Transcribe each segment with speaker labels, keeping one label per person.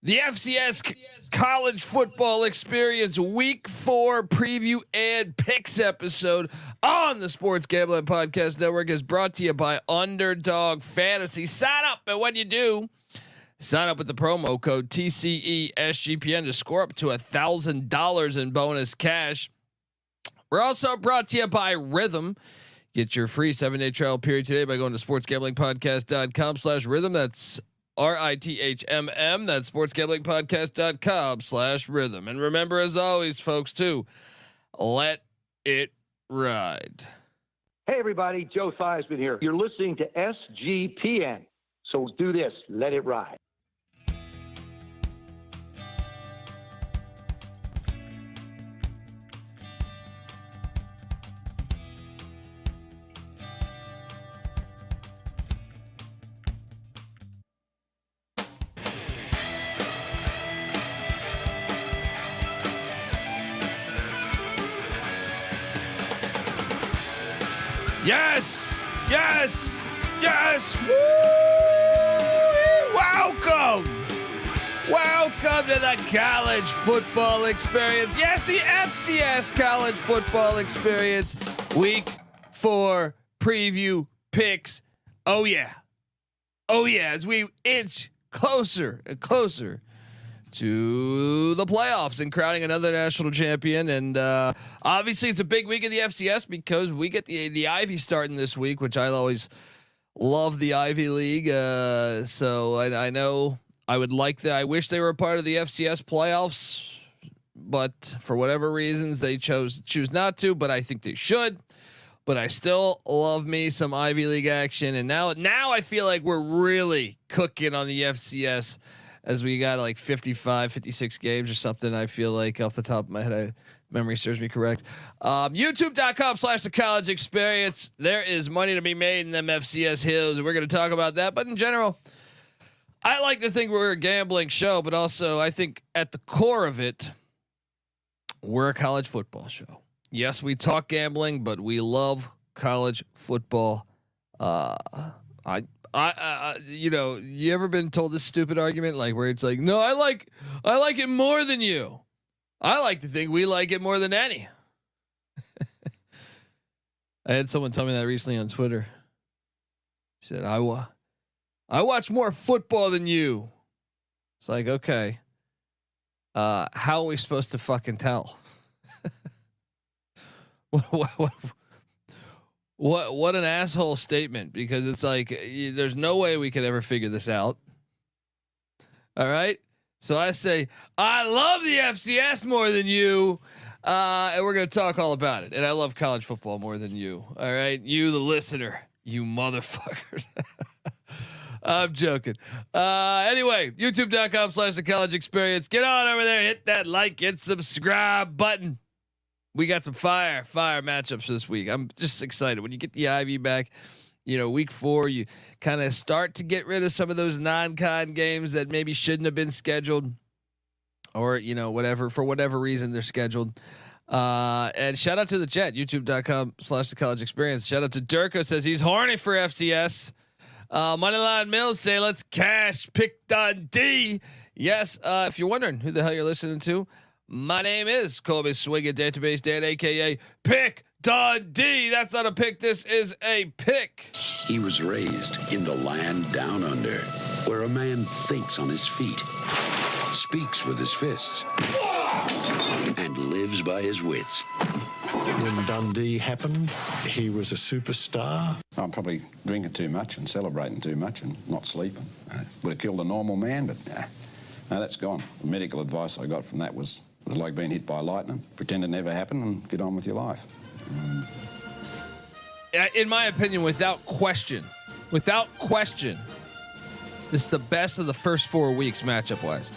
Speaker 1: The FCS college football experience week 4 preview and picks episode on the Sports Gambling Podcast Network is brought to you by Underdog Fantasy. Sign up, and when you do, sign up with the promo code TCESGPN to score up to $1,000 in bonus cash. We're also brought to you by Rhythm. Get your free 7-day trial period today by going to sportsgamblingpodcast.com/rhythm. That's RITHMM. That's sportsgamblingpodcast.com/rhythm. And remember, as always, folks, too, let it ride.
Speaker 2: Hey, everybody. Joe Theismann here. You're listening to SGPN. So do this. Let it ride.
Speaker 1: Yes, yes, yes. Woo! Welcome to the college football experience. Yes, the FCS college football experience. Week 4 preview picks. Oh yeah. As we inch closer and closer to the playoffs and crowning another national champion. And obviously it's a big week of the FCS because we get the Ivy starting this week, which I always love the Ivy League. So I know I would like that. I wish they were a part of the FCS playoffs, but for whatever reasons they choose not to, but I think they should. But I still love me some Ivy League action. And now I feel like we're really cooking on the FCS, as we got like 55, 56 games or something. I feel like off the top of my head, memory serves me correct. YouTube.com/the college experience. There is money to be made in them FCS hills, and we're going to talk about that. But in general, I like to think we're a gambling show, but also I think at the core of it, we're a college football show. Yes, we talk gambling, but we love college football. You ever been told this stupid argument, like where it's like, no, I like it more than you. I like to think we like it more than any. I had someone tell me that recently on Twitter. He said, I watch more football than you. It's like, okay. How are we supposed to fucking tell? What an asshole statement, because it's like there's no way we could ever figure this out. All right. So I say, I love the FCS more than you. And we're going to talk all about it. And I love college football more than you. All right. You, the listener, you motherfuckers. I'm joking. Anyway, youtube.com/the college experience. Get on over there. Hit that like and subscribe button. We got some fire matchups this week. I'm just excited when you get the Ivy back. Week 4, you kind of start to get rid of some of those non-con games that maybe shouldn't have been scheduled, or for whatever reason they're scheduled. And shout out to the chat, youtube.com/the college experience. Shout out to Durko, says he's horny for FCS. Moneyline Mills say let's cash pick Dundee. Yes, if you're wondering who the hell you're listening to, my name is Colby Swinging Database Dan, aka Pick Dundee. That's not a pick. This is a pick.
Speaker 3: He was raised in the land down under, where a man thinks on his feet, speaks with his fists, and lives by his wits.
Speaker 4: When Dundee happened, he was a superstar.
Speaker 5: I'm probably drinking too much and celebrating too much and not sleeping. Would have killed a normal man, but no, that's gone. The medical advice I got from that was like being hit by lightning. Pretend it never happened and get on with your life.
Speaker 1: In my opinion, without question, this is the best of the first 4 weeks matchup wise.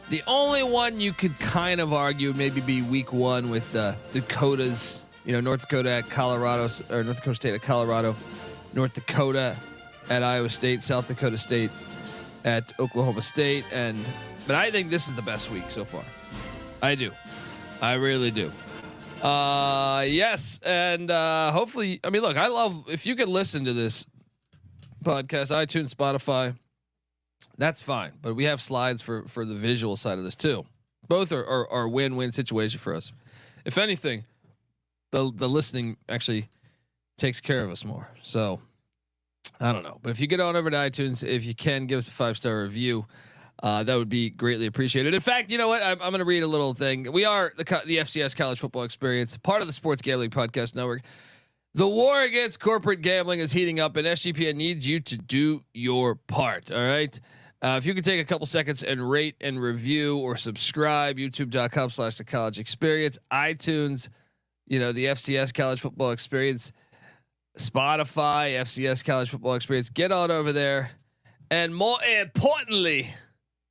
Speaker 1: The only one you could kind of argue maybe be week 1 with Dakota's, North Dakota at Colorado, or North Dakota State at Colorado, North Dakota at Iowa State, South Dakota State at Oklahoma State, but I think this is the best week so far. I do. I really do. Yes. And hopefully, look, I love if you could listen to this podcast, iTunes, Spotify, That's fine, but we have slides for the visual side of this too. Both are win-win situation for us. If anything, the listening actually takes care of us more. So I don't know, but if you get on over to iTunes, if you can give us a 5-star review, that would be greatly appreciated. In fact, you know what? I'm going to read a little thing. We are the FCS College Football Experience, part of the Sports Gambling Podcast Network. The war against corporate gambling is heating up, and SGPN needs you to do your part. All right. If you could take a couple seconds and rate and review or subscribe, youtube.com/the college experience, iTunes, the FCS College Football Experience, Spotify, FCS College Football Experience. Get on over there. And more importantly,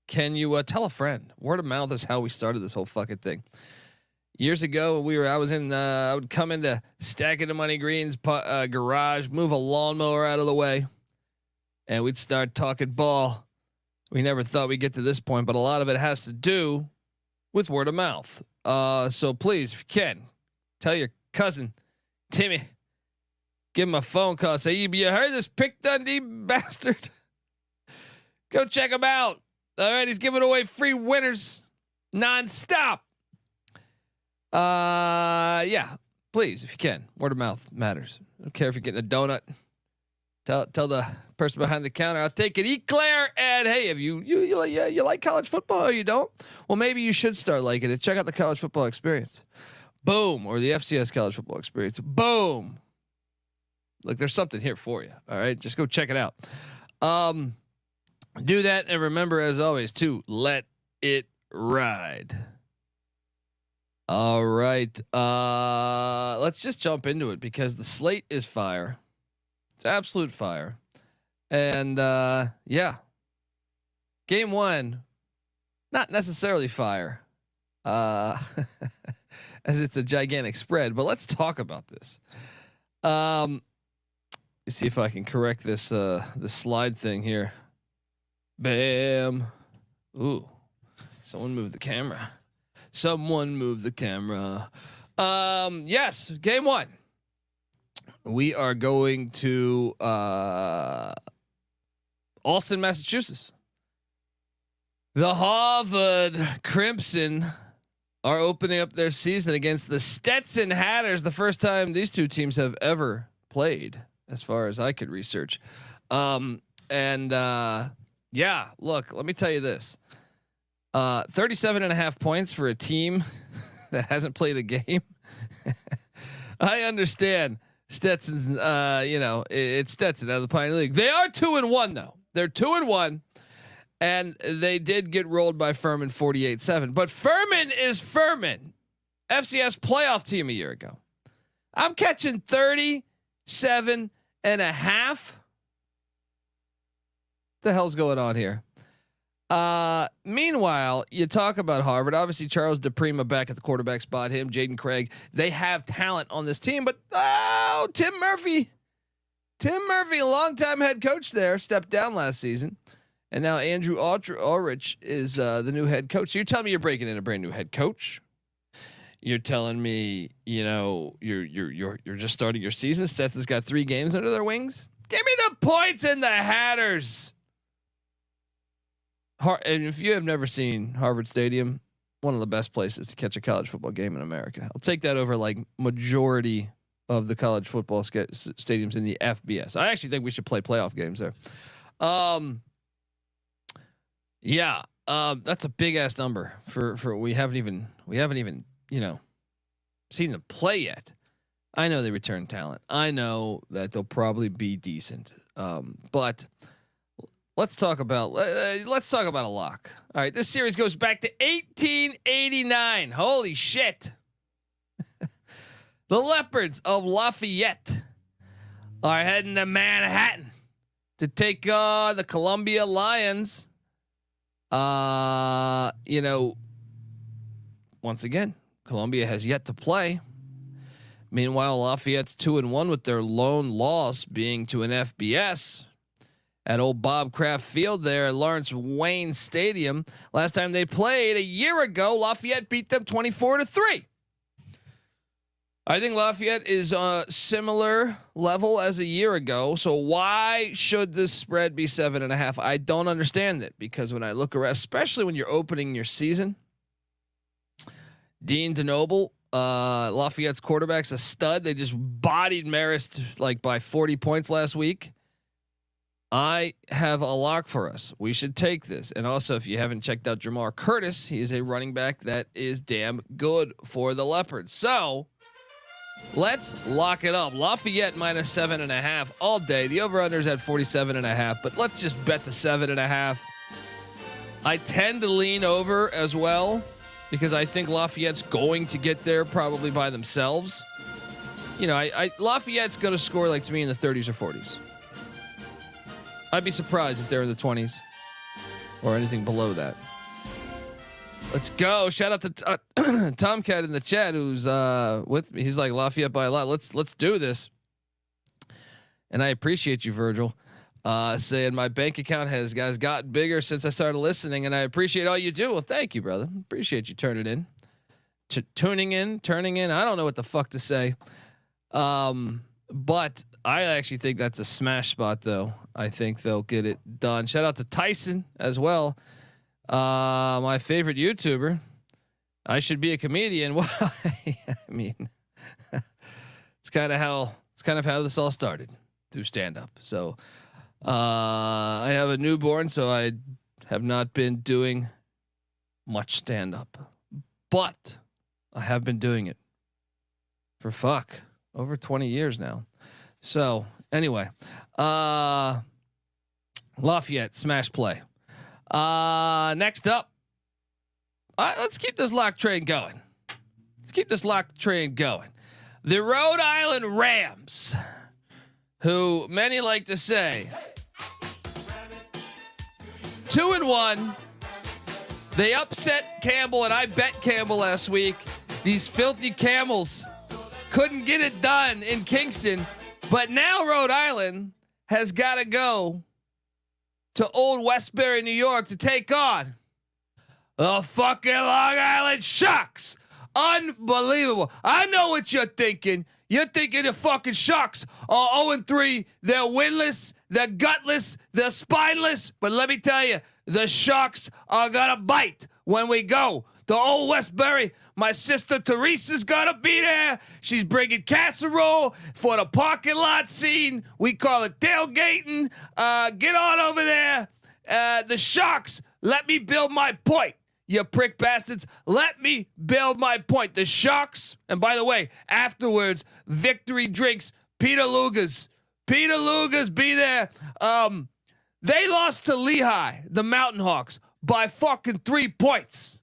Speaker 1: can you tell a friend? Word of mouth is how we started this whole fucking thing. Years ago, I would come into Stacking the Money Green's garage, move a lawnmower out of the way, and we'd start talking ball. We never thought we'd get to this point, but a lot of it has to do with word of mouth. So please, if you can, tell your cousin, Timmy, give him a phone call. Say, you heard this Pick Dundee bastard? Go check him out. All right, he's giving away free winners nonstop. Yeah, please, if you can, word of mouth matters. I don't care if you're getting a donut. Tell the person behind the counter, I'll take an eclair. And hey, if you like college football or you don't, well, maybe you should start liking it. Check out the College Football Experience. Boom. Or the FCS College Football Experience. Boom. Look, there's something here for you. All right, just go check it out. Do that, and remember, as always, to let it ride. All right, let's just jump into it because the slate is fire. It's absolute fire, and yeah, game one, not necessarily fire, as it's a gigantic spread. But let's talk about this. Let's see if I can correct this this slide thing here. Bam. Ooh. Someone move the camera. Yes, game one. We are going to Allston, Massachusetts. The Harvard Crimson are opening up their season against the Stetson Hatters. The first time these two teams have ever played, as far as I could research. Yeah, look, let me tell you this. 37.5 points for a team that hasn't played a game. I understand Stetson's, it's Stetson out of the Pioneer League. They are 2-1 though. They're 2-1, and they did get rolled by Furman 48-7. But Furman is Furman, FCS playoff team a year ago. I'm catching 37.5. The hell's going on here? Meanwhile, you talk about Harvard. Obviously, Charles DePrima back at the quarterback spot. Him, Jaden Craig. They have talent on this team, but Tim Murphy, longtime head coach there, stepped down last season, and now Andrew Ulrich is the new head coach. So you're telling me you're breaking in a brand new head coach? You're telling me you're just starting your season. Stetson's got 3 games under their wings. Give me the points in the Hatters. And if you have never seen Harvard Stadium, one of the best places to catch a college football game in America. I'll take that over like majority of the college football stadiums in the FBS. I actually think we should play playoff games there. That's a big ass number for we haven't even seen them play yet. I know they return talent. I know that they'll probably be decent. But let's talk about a lock. All right, this series goes back to 1889. Holy shit! The Leopards of Lafayette are heading to Manhattan to take on the Columbia Lions. Once again, Columbia has yet to play. Meanwhile, Lafayette's 2-1 with their lone loss being to an FBS at old Bob Kraft Field there at Lawrence Wayne Stadium. Last time they played a year ago, Lafayette beat them 24-3. I think Lafayette is a similar level as a year ago. So why should this spread be 7.5? I don't understand it, because when I look around, especially when you're opening your season, Dean DeNoble, Lafayette's quarterback's a stud. They just bodied Marist like by 40 points last week. I have a lock for us. We should take this. And also, if you haven't checked out Jamar Curtis, he is a running back that is damn good for the Leopards. So let's lock it up. Lafayette minus 7.5 all day. The over/under's at 47.5, but let's just bet the 7.5. I tend to lean over as well, because I think Lafayette's going to get there probably by themselves. You know, Lafayette's going to score, like, to me, in the 30s or 40s. I'd be surprised if they're in the 20s or anything below that. Let's go. Shout out to Tomcat in the chat, who's with me. He's like, Lafayette by a lot. Let's do this. And I appreciate you, Virgil, saying my bank account has gotten bigger since I started listening, and I appreciate all you do. Well, thank you, brother. Appreciate you turning in. Turning in. I don't know what the fuck to say. But I actually think that's a smash spot, though. I think they'll get it done. Shout out to Tyson as well. My favorite YouTuber. I should be a comedian. Well, I mean, it's kind of how this all started, through stand up. So, I have a newborn, so I have not been doing much stand up, but I have been doing it for over 20 years now. So anyway, Lafayette smash play. Next up, let's keep this lock train going. The Rhode Island Rams, who many like to say 2-1. They upset Campbell, and I bet Campbell last week. These filthy Camels couldn't get it done in Kingston, but now Rhode Island has got to go to Old Westbury, New York, to take on the fucking Long Island Sharks. Unbelievable. I know what you're thinking. You're thinking the fucking Sharks are 0-3. They're winless. They're gutless. They're spineless. But let me tell you, the Sharks are gonna bite when we go to Old Westbury. My sister Teresa's gonna be there. She's bringing casserole for the parking lot scene. We call it tailgating. Get on over there. The Sharks, let me build my point. You prick bastards. Let me build my point. The Sharks, and by the way, afterwards, victory drinks. Peter Luger's be there. They lost to Lehigh, the Mountain Hawks, by fucking 3 points.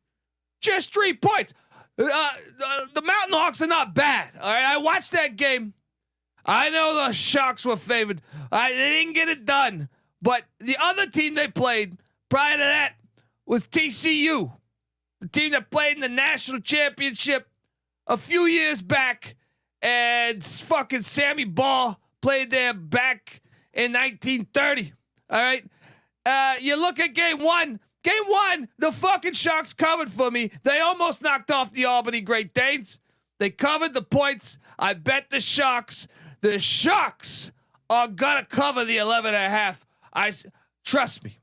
Speaker 1: Just 3 points. The Mountain Hawks are not bad. All right, I watched that game. I know the Sharks were favored. They didn't get it done. But the other team they played prior to that was TCU, the team that played in the national championship a few years back, and fucking Sammy Ball played there back in 1930. All right, you look at game one. Game one, the fucking Sharks covered for me. They almost knocked off the Albany Great Danes. They covered the points. I bet the Sharks. The Sharks are gonna cover the 11.5. Trust me.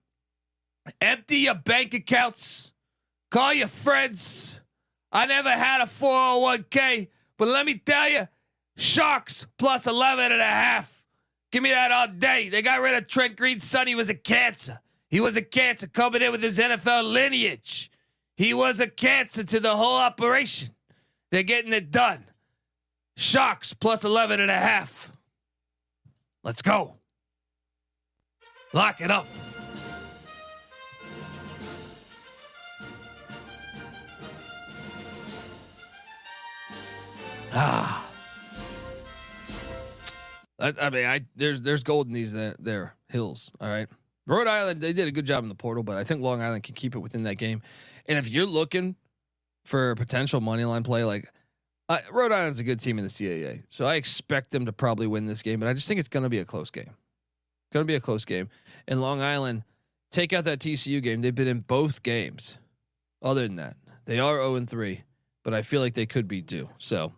Speaker 1: Empty your bank accounts. Call your friends. I never had a 401k, but let me tell you, Sharks plus 11.5. Give me that all day. They got rid of Trent Green's son. He was a cancer. He was a cancer coming in with his NFL lineage. He was a cancer to the whole operation. They're getting it done. Sharks plus 11.5. Let's go. Lock it up. I mean, there's gold in these there hills. All right, Rhode Island, they did a good job in the portal, but I think Long Island can keep it within that game. And if you're looking for a potential money line play, like Rhode Island's a good team in the CAA, so I expect them to probably win this game. But I just think it's going to be a close game. And Long Island, take out that TCU game. They've been in both games. Other than that, they are 0-3, but I feel like they could be due. So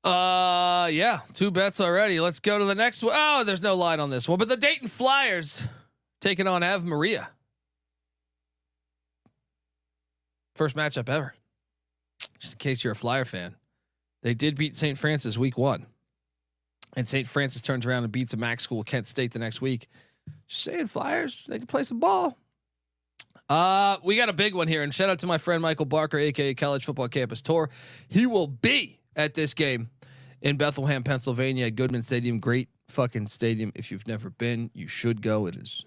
Speaker 1: Yeah, 2 bets already. Let's go to the next one. Oh, there's no line on this one, but the Dayton Flyers taking on Ave Maria. First matchup ever. Just in case you're a Flyer fan, they did beat St. Francis week 1, and St. Francis turns around and beats a MAC school, Kent State, the next week. Just saying, Flyers, they can play some ball. We got a big one here, and shout out to my friend Michael Barker, aka College Football Campus Tour. He will be at this game in Bethlehem, Pennsylvania, at Goodman Stadium. Great fucking stadium. If you've never been, you should go. It is.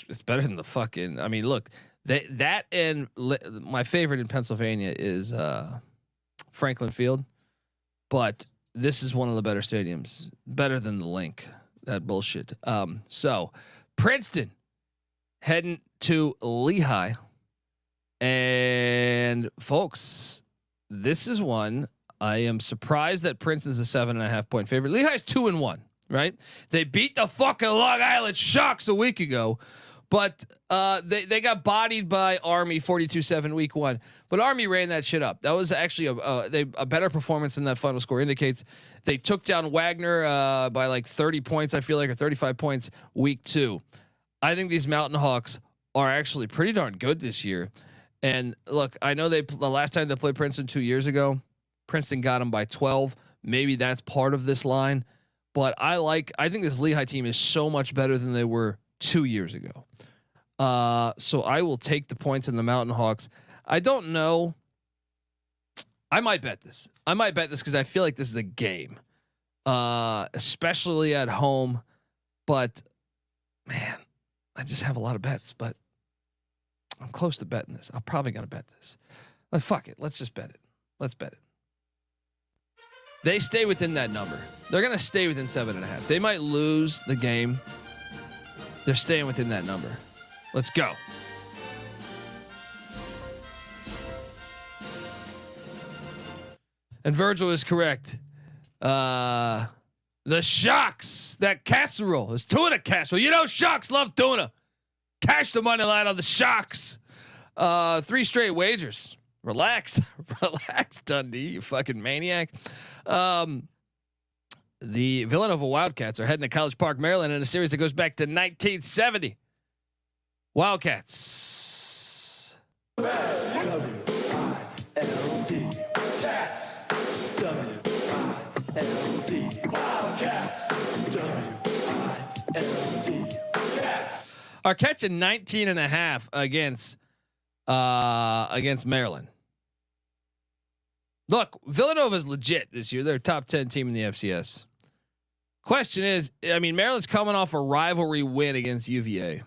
Speaker 1: It's better than the fucking. I mean, look, my favorite in Pennsylvania is Franklin Field, but this is one of the better stadiums. Better than the Link. That bullshit. So Princeton heading to Lehigh, and folks, this is one I am surprised that Princeton's a 7.5 point favorite. Lehigh's 2-1, right? They beat the fucking Long Island Sharks a week ago, but they got bodied by Army 42-7 week 1. But Army ran that shit up. That was actually a better performance than that final score indicates. They took down Wagner by like 30 points, I feel like, or 35 points week 2. I think these Mountain Hawks are actually pretty darn good this year. And look, I know the last time they played Princeton 2 years ago, Princeton got them by 12. Maybe that's part of this line, but I think this Lehigh team is so much better than they were 2 years ago. So I will take the points in the Mountain Hawks. I don't know. I might bet this because I feel like this is a game, especially at home. But man, I just have a lot of bets, but I'm close to betting this. I'm probably going to bet this. Fuck it. Let's just bet it. Let's bet it. They stay within that number. They're going to stay within 7.5. They might lose the game. They're staying within that number. Let's go. And Virgil is correct. The Sharks, that casserole is tuna casserole. You know, Sharks love tuna. Cash the money line on the Sharks. 3 straight wagers. Relax, Dundee, you fucking maniac. The Villanova Wildcats are heading to College Park, Maryland, in a series that goes back to 1970. Wildcats.
Speaker 6: W-I-L-D. Cats. W-I-L-D. Wildcats. W-I-L-D. Cats.
Speaker 1: Are catching 19.5 against Maryland. Look, Villanova's legit this year. They're a top 10 team in the FCS. Question is, I mean, Maryland's coming off a rivalry win against UVA.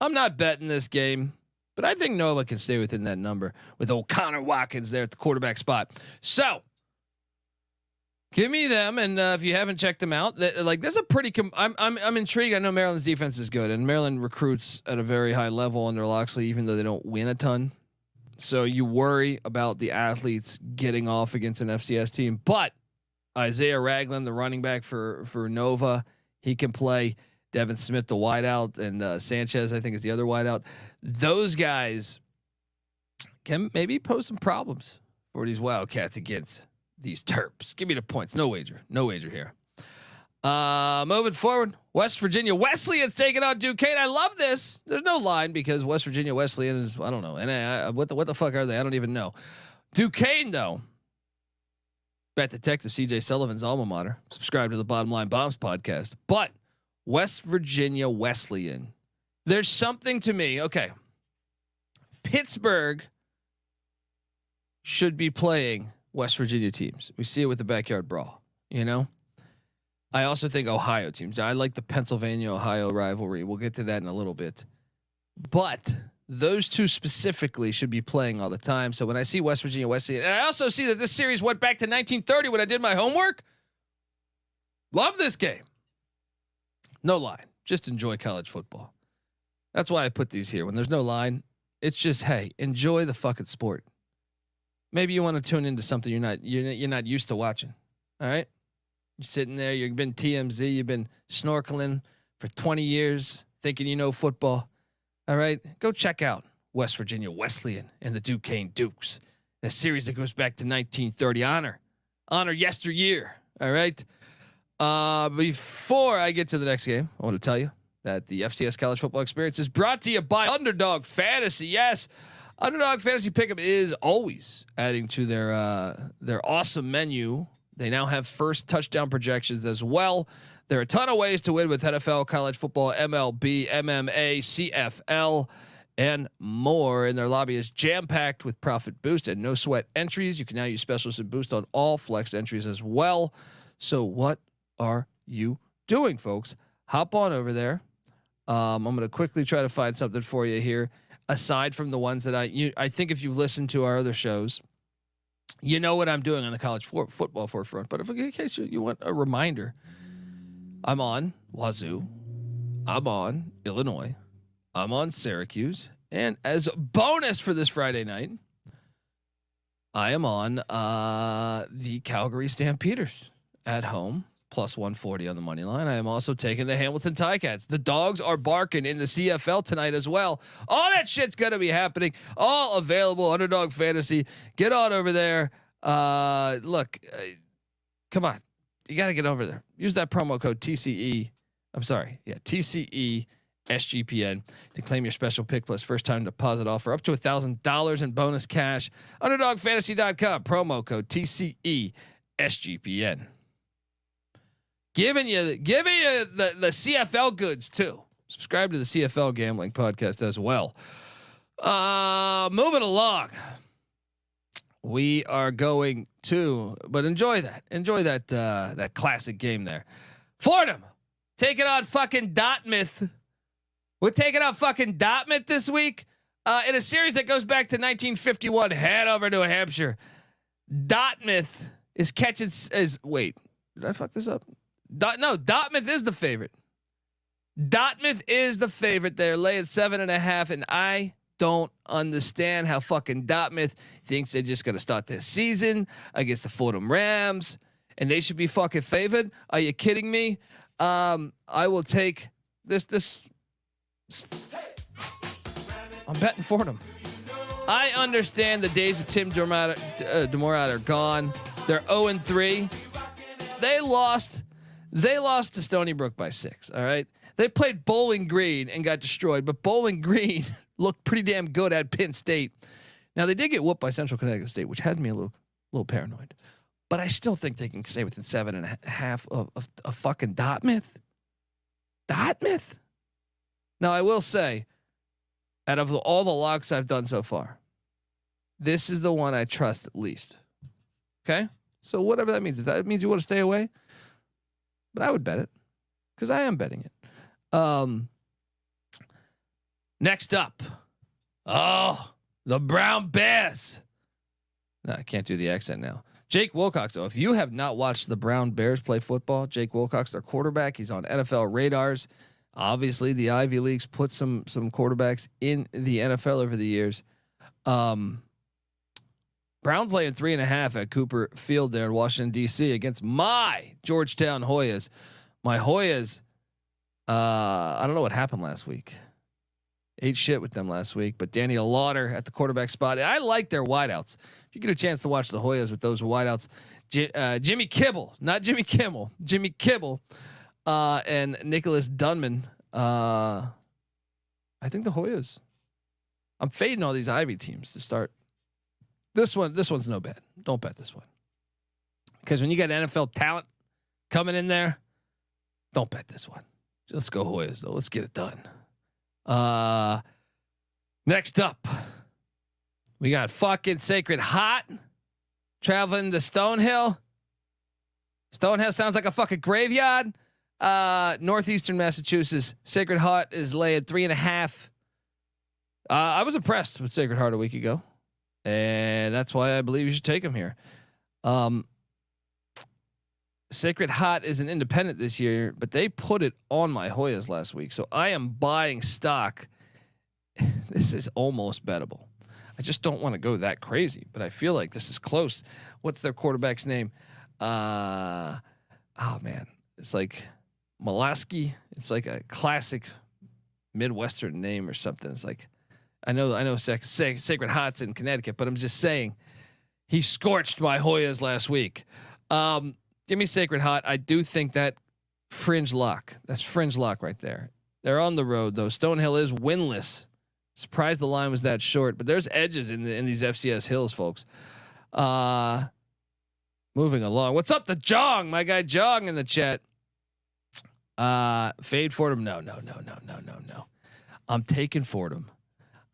Speaker 1: I'm not betting this game, but I think Nova can stay within that number with old Connor Watkins there at the quarterback spot. So give me them. And if you haven't checked them out, like there's a pretty, I'm intrigued. I know Maryland's defense is good, and Maryland recruits at a very high level under Loxley, even though they don't win a ton. So you worry about the athletes getting off against an FCS team, but Isaiah Ragland, the running back for Nova, he can play. Devin Smith, the wideout, and Sanchez, I think, is the other wideout. Those guys can maybe pose some problems for these Wildcats against these Terps. Give me the points. No wager here. Moving forward, West Virginia Wesleyan's taking on Duquesne. I love this. There's no line because West Virginia Wesleyan is, I don't know. And what the fuck are they? I don't even know. Duquesne, though. Bet Detective CJ Sullivan's alma mater. Subscribe to the Bottom Line Bombs podcast. But West Virginia Wesleyan. There's something to me. Okay. Pittsburgh should be playing West Virginia teams. We see it with the backyard brawl, you know? I also think Ohio teams. I like the Pennsylvania-Ohio rivalry. We'll get to that in a little bit. But those two specifically should be playing all the time. So when I see West Virginia Wesleyan, and I also see that this series went back to 1930 when I did my homework. Love this game. No line. Just enjoy college football. That's why I put these here. When there's no line, it's just, hey, enjoy the fucking sport. Maybe you want to tune into something you're not used to watching. All right? You're sitting there, you've been TMZ, you've been snorkeling for 20 years, thinking you know football. All right? Go check out West Virginia Wesleyan and the Duquesne Dukes. A series that goes back to 1930. Honor yesteryear. All right. Before I get to the next game, I want to tell you that the FCS college football experience is brought to you by Underdog Fantasy. Yes, Underdog Fantasy Pick'em is always adding to their awesome menu. They now have first touchdown projections as well. There are a ton of ways to win with NFL, college football, MLB, MMA, CFL, and more. And their lobby is jam-packed with profit boost and no sweat entries. You can now use specials and boost on all flex entries as well. So what are you doing, folks? Hop on over there. I'm going to quickly try to find something for you here. Aside from the ones that I think if you've listened to our other shows, you know what I'm doing on the college football forefront. But if in case you want a reminder, I'm on Wazoo, I'm on Illinois, I'm on Syracuse, and as a bonus for this Friday night, I am on the Calgary Stampeders at home. Plus 140 on the money line. I am also taking the Hamilton Ticats. The dogs are barking in the CFL tonight as well. All that shit's gonna be happening. All available. Underdog Fantasy. Get on over there. Look, come on. You got to get over there. Use that promo code TCE. I'm sorry. Yeah, TCE SGPN to claim your special pick plus first time deposit offer up to $1,000 in bonus cash. UnderdogFantasy.com. Promo code TCE SGPN. Giving you the CFL goods too. Subscribe to the CFL Gambling Podcast as well. Moving along, we are going to, but enjoy that classic game there. Fordham taking on fucking Dartmouth. We're taking on fucking Dartmouth this week in a series that goes back to 1951. Head over to Hampshire. Dartmouth is catching. Wait, did I fuck this up? No, Dartmouth is the favorite. Dartmouth is the favorite. They're laying 7.5, and I don't understand how fucking Dartmouth thinks they're just gonna start their season against the Fordham Rams, and they should be fucking favored. Are you kidding me? I will take this. I'm betting Fordham. I understand the days of Tim DeMorad are gone. They're 0-3. They lost to Stony Brook by 6. All right. They played Bowling Green and got destroyed, but Bowling Green looked pretty damn good at Penn State. Now they did get whooped by Central Connecticut State, which had me a little paranoid, but I still think they can stay within 7.5 of fucking Dartmouth. Dartmouth. Now I will say, out of all the locks I've done so far, this is the one I trust at least. Okay. So whatever that means, if that means you want to stay away, but I would bet it because I am betting it. Next up, the Brown Bears. No, I can't do the accent now. Jake Wilcox. Though, if you have not watched the Brown Bears play football, Jake Wilcox, their quarterback, he's on NFL radars. Obviously, the Ivy Leagues put some quarterbacks in the NFL over the years. Browns laying 3.5 at Cooper Field there in Washington D.C. against my Georgetown Hoyas. My Hoyas. I don't know what happened last week. Ate shit with them last week, but Daniel Lauder at the quarterback spot. I like their wideouts. If you get a chance to watch the Hoyas with those wideouts, Jimmy Kibble, not Jimmy Kimmel, Jimmy Kibble, and Nicholas Dunman. I think the Hoyas. I'm fading all these Ivy teams to start. This one's no bet. Don't bet this one. Because when you got NFL talent coming in there, don't bet this one. Let's go Hoyas though. Let's get it done. Next up, we got fucking Sacred Heart traveling to Stonehill. Stonehill sounds like a fucking graveyard. Northeastern Massachusetts. Sacred Heart is laying 3.5. I was impressed with Sacred Heart a week ago. And that's why I believe you should take him here. Sacred Heart is an independent this year, but they put it on my Hoyas last week. So I am buying stock. This is almost bettable. I just don't want to go that crazy, but I feel like this is close. What's their quarterback's name? Oh man, it's like Molaski. It's like a classic Midwestern name or something. It's like, I know Sacred Heart's in Connecticut, but I'm just saying He scorched my Hoyas last week. Give me Sacred Hot. I do think that fringe lock. That's fringe lock right there. They're on the road though. Stonehill is winless. Surprised the line was that short, but there's edges in these FCS hills, folks. Moving along. What's up, the Jong? My guy Jong in the chat. Fade Fordham. No. I'm taking Fordham.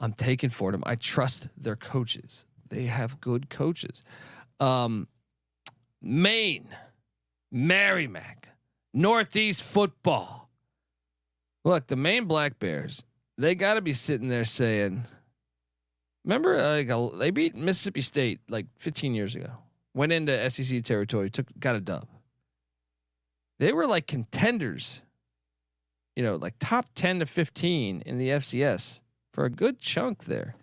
Speaker 1: I trust their coaches. They have good coaches. Maine, Merrimack, Northeast football. Look, the Maine Black Bears, they got to be sitting there saying, remember, they beat Mississippi State like 15 years ago, went into SEC territory, got a dub. They were like contenders, like top 10 to 15 in the FCS for a good chunk there.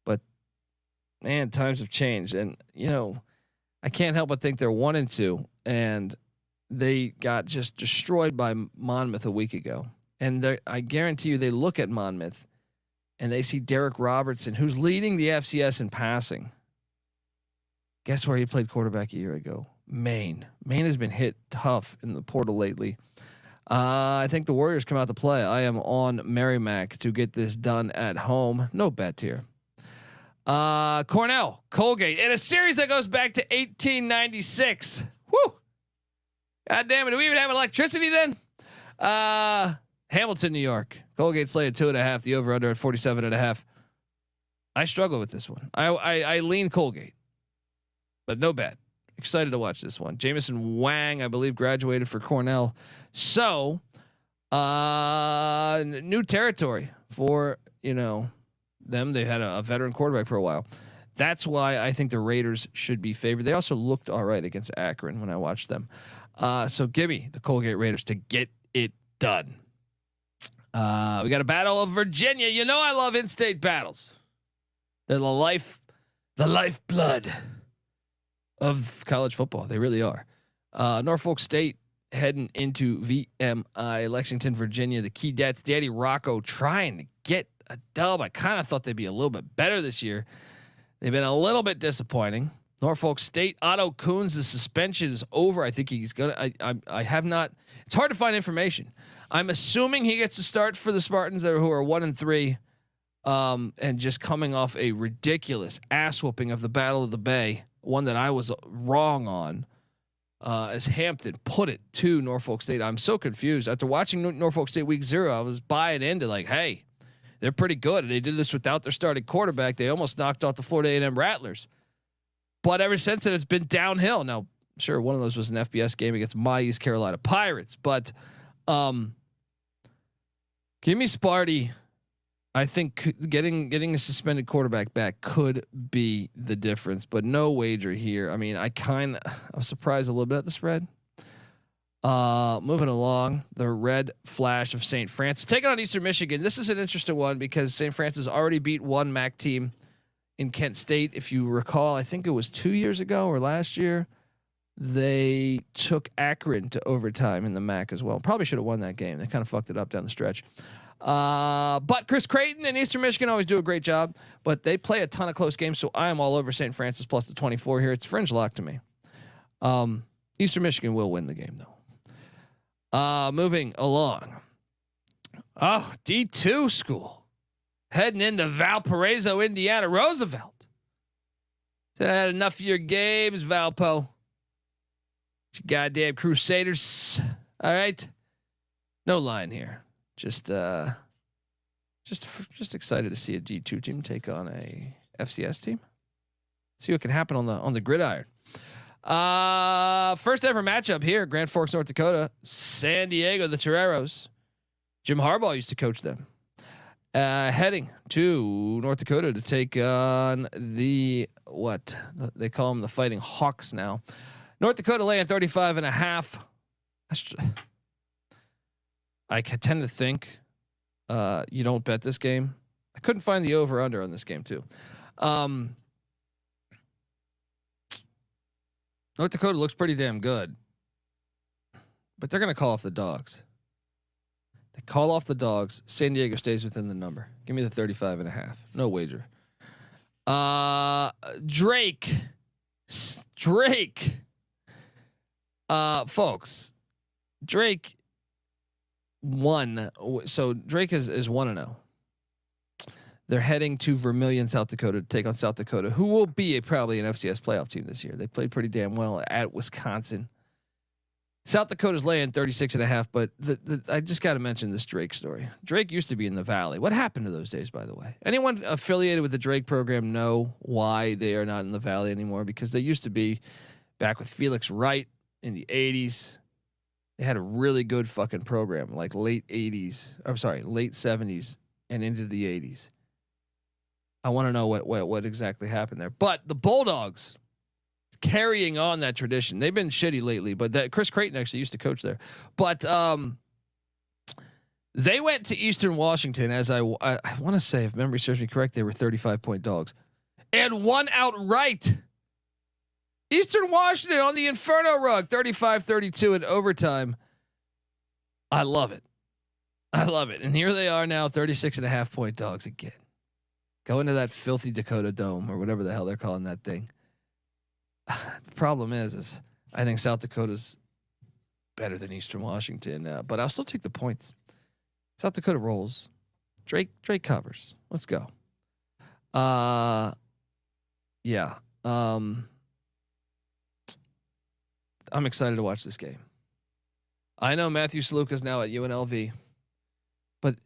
Speaker 1: But man, times have changed, and I can't help but think they're 1-2, and they got just destroyed by Monmouth a week ago. And I guarantee you, they look at Monmouth and they see Derek Robertson, who's leading the FCS in passing. Guess where he played quarterback a year ago? Maine. Maine has been hit tough in the portal lately. I think the Warriors come out to play. I am on Merrimack to get this done at home. No bet here. Cornell, Colgate, in a series that goes back to 1896. Woo! God damn it! Do we even have electricity then? Hamilton, New York. Colgate slated 2.5. The over under at 47.5. I struggle with this one. I lean Colgate, but no bet. Excited to watch this one. Jamison Wang, I believe, graduated for Cornell. So, new territory for them. They had a veteran quarterback for a while. That's why I think the Raiders should be favored. They also looked all right against Akron when I watched them. So give me the Colgate Raiders to get it done. We got a battle of Virginia. I love in-state battles. They're the lifeblood of college football. They really are. Norfolk State heading into VMI, Lexington, Virginia. The Keydets, Daddy Rocco trying to get a dub. I kind of thought they'd be a little bit better this year. They've been a little bit disappointing. Norfolk State, Otto Kuhn's suspension is over. I think he's gonna. I have not. It's hard to find information. I'm assuming he gets to start for the Spartans who are 1-3, and just coming off a ridiculous ass whooping of the Battle of the Bay, one that I was wrong on. As Hampton put it to Norfolk State. I'm so confused after watching Norfolk State week 0. I was buying into hey, they're pretty good. They did this without their starting quarterback. They almost knocked out the Florida A&M Rattlers. But ever since then, it's been downhill. Now, sure, one of those was an FBS game against my East Carolina Pirates, but give me Sparty. I think getting a suspended quarterback back could be the difference, but no wager here. I mean, I'm surprised a little bit at the spread. Moving along, the Red Flash of St. Francis taking on Eastern Michigan. This is an interesting one because St. Francis already beat one MAC team in Kent State. If you recall, I think it was 2 years ago or last year, they took Akron to overtime in the MAC as well. Probably should have won that game. They kind of fucked it up down the stretch. But Chris Creighton and Eastern Michigan always do a great job, but they play a ton of close games. So I am all over St. Francis plus the 24 here. It's fringe lock to me. Eastern Michigan will win the game though. Moving along. Oh, D2 school heading into Valparaiso, Indiana. Roosevelt. Said I had enough of your games, Valpo. You goddamn Crusaders. All right. No line here. Just excited to see a G2 team take on a FCS team. See what can happen on the gridiron. First ever matchup here, Grand Forks, North Dakota, San Diego, the Toreros. Jim Harbaugh used to coach them. Heading to North Dakota to take on what they call them, the Fighting Hawks now. North Dakota laying 35.5. I tend to think you don't bet this game. I couldn't find the over under on this game too. North Dakota looks pretty damn good, but they're going to call off the dogs. They call off the dogs. San Diego stays within the number. Give me the 35.5. No wager. Drake Drake, folks, Drake won. So Drake is 1-0. They're heading to Vermillion, South Dakota to take on South Dakota, who will be probably an FCS playoff team this year. They played pretty damn well at Wisconsin. South Dakota's laying 36.5, but I just got to mention this Drake story. Drake used to be in the Valley. What happened to those days, by the way? Anyone affiliated with the Drake program know why they are not in the Valley anymore? Because they used to be back with Felix Wright in the 80s. They had a really good fucking program, like late 70s and into the 80s. I want to know what exactly happened there. But the Bulldogs carrying on that tradition. They've been shitty lately, but that Chris Creighton actually used to coach there. But they went to Eastern Washington, as I want to say, if memory serves me correct, they were 35-point dogs and won outright. Eastern Washington on the Inferno rug, 35-32 in overtime. I love it. And here they are now, 36.5-point dogs again. Go into that filthy Dakota Dome or whatever the hell they're calling that thing. The problem is I think South Dakota's better than Eastern Washington, but I'll still take the points. South Dakota rolls. Drake covers. Let's go. Yeah. I'm excited to watch this game. I know Matthew Saluka's now at UNLV, but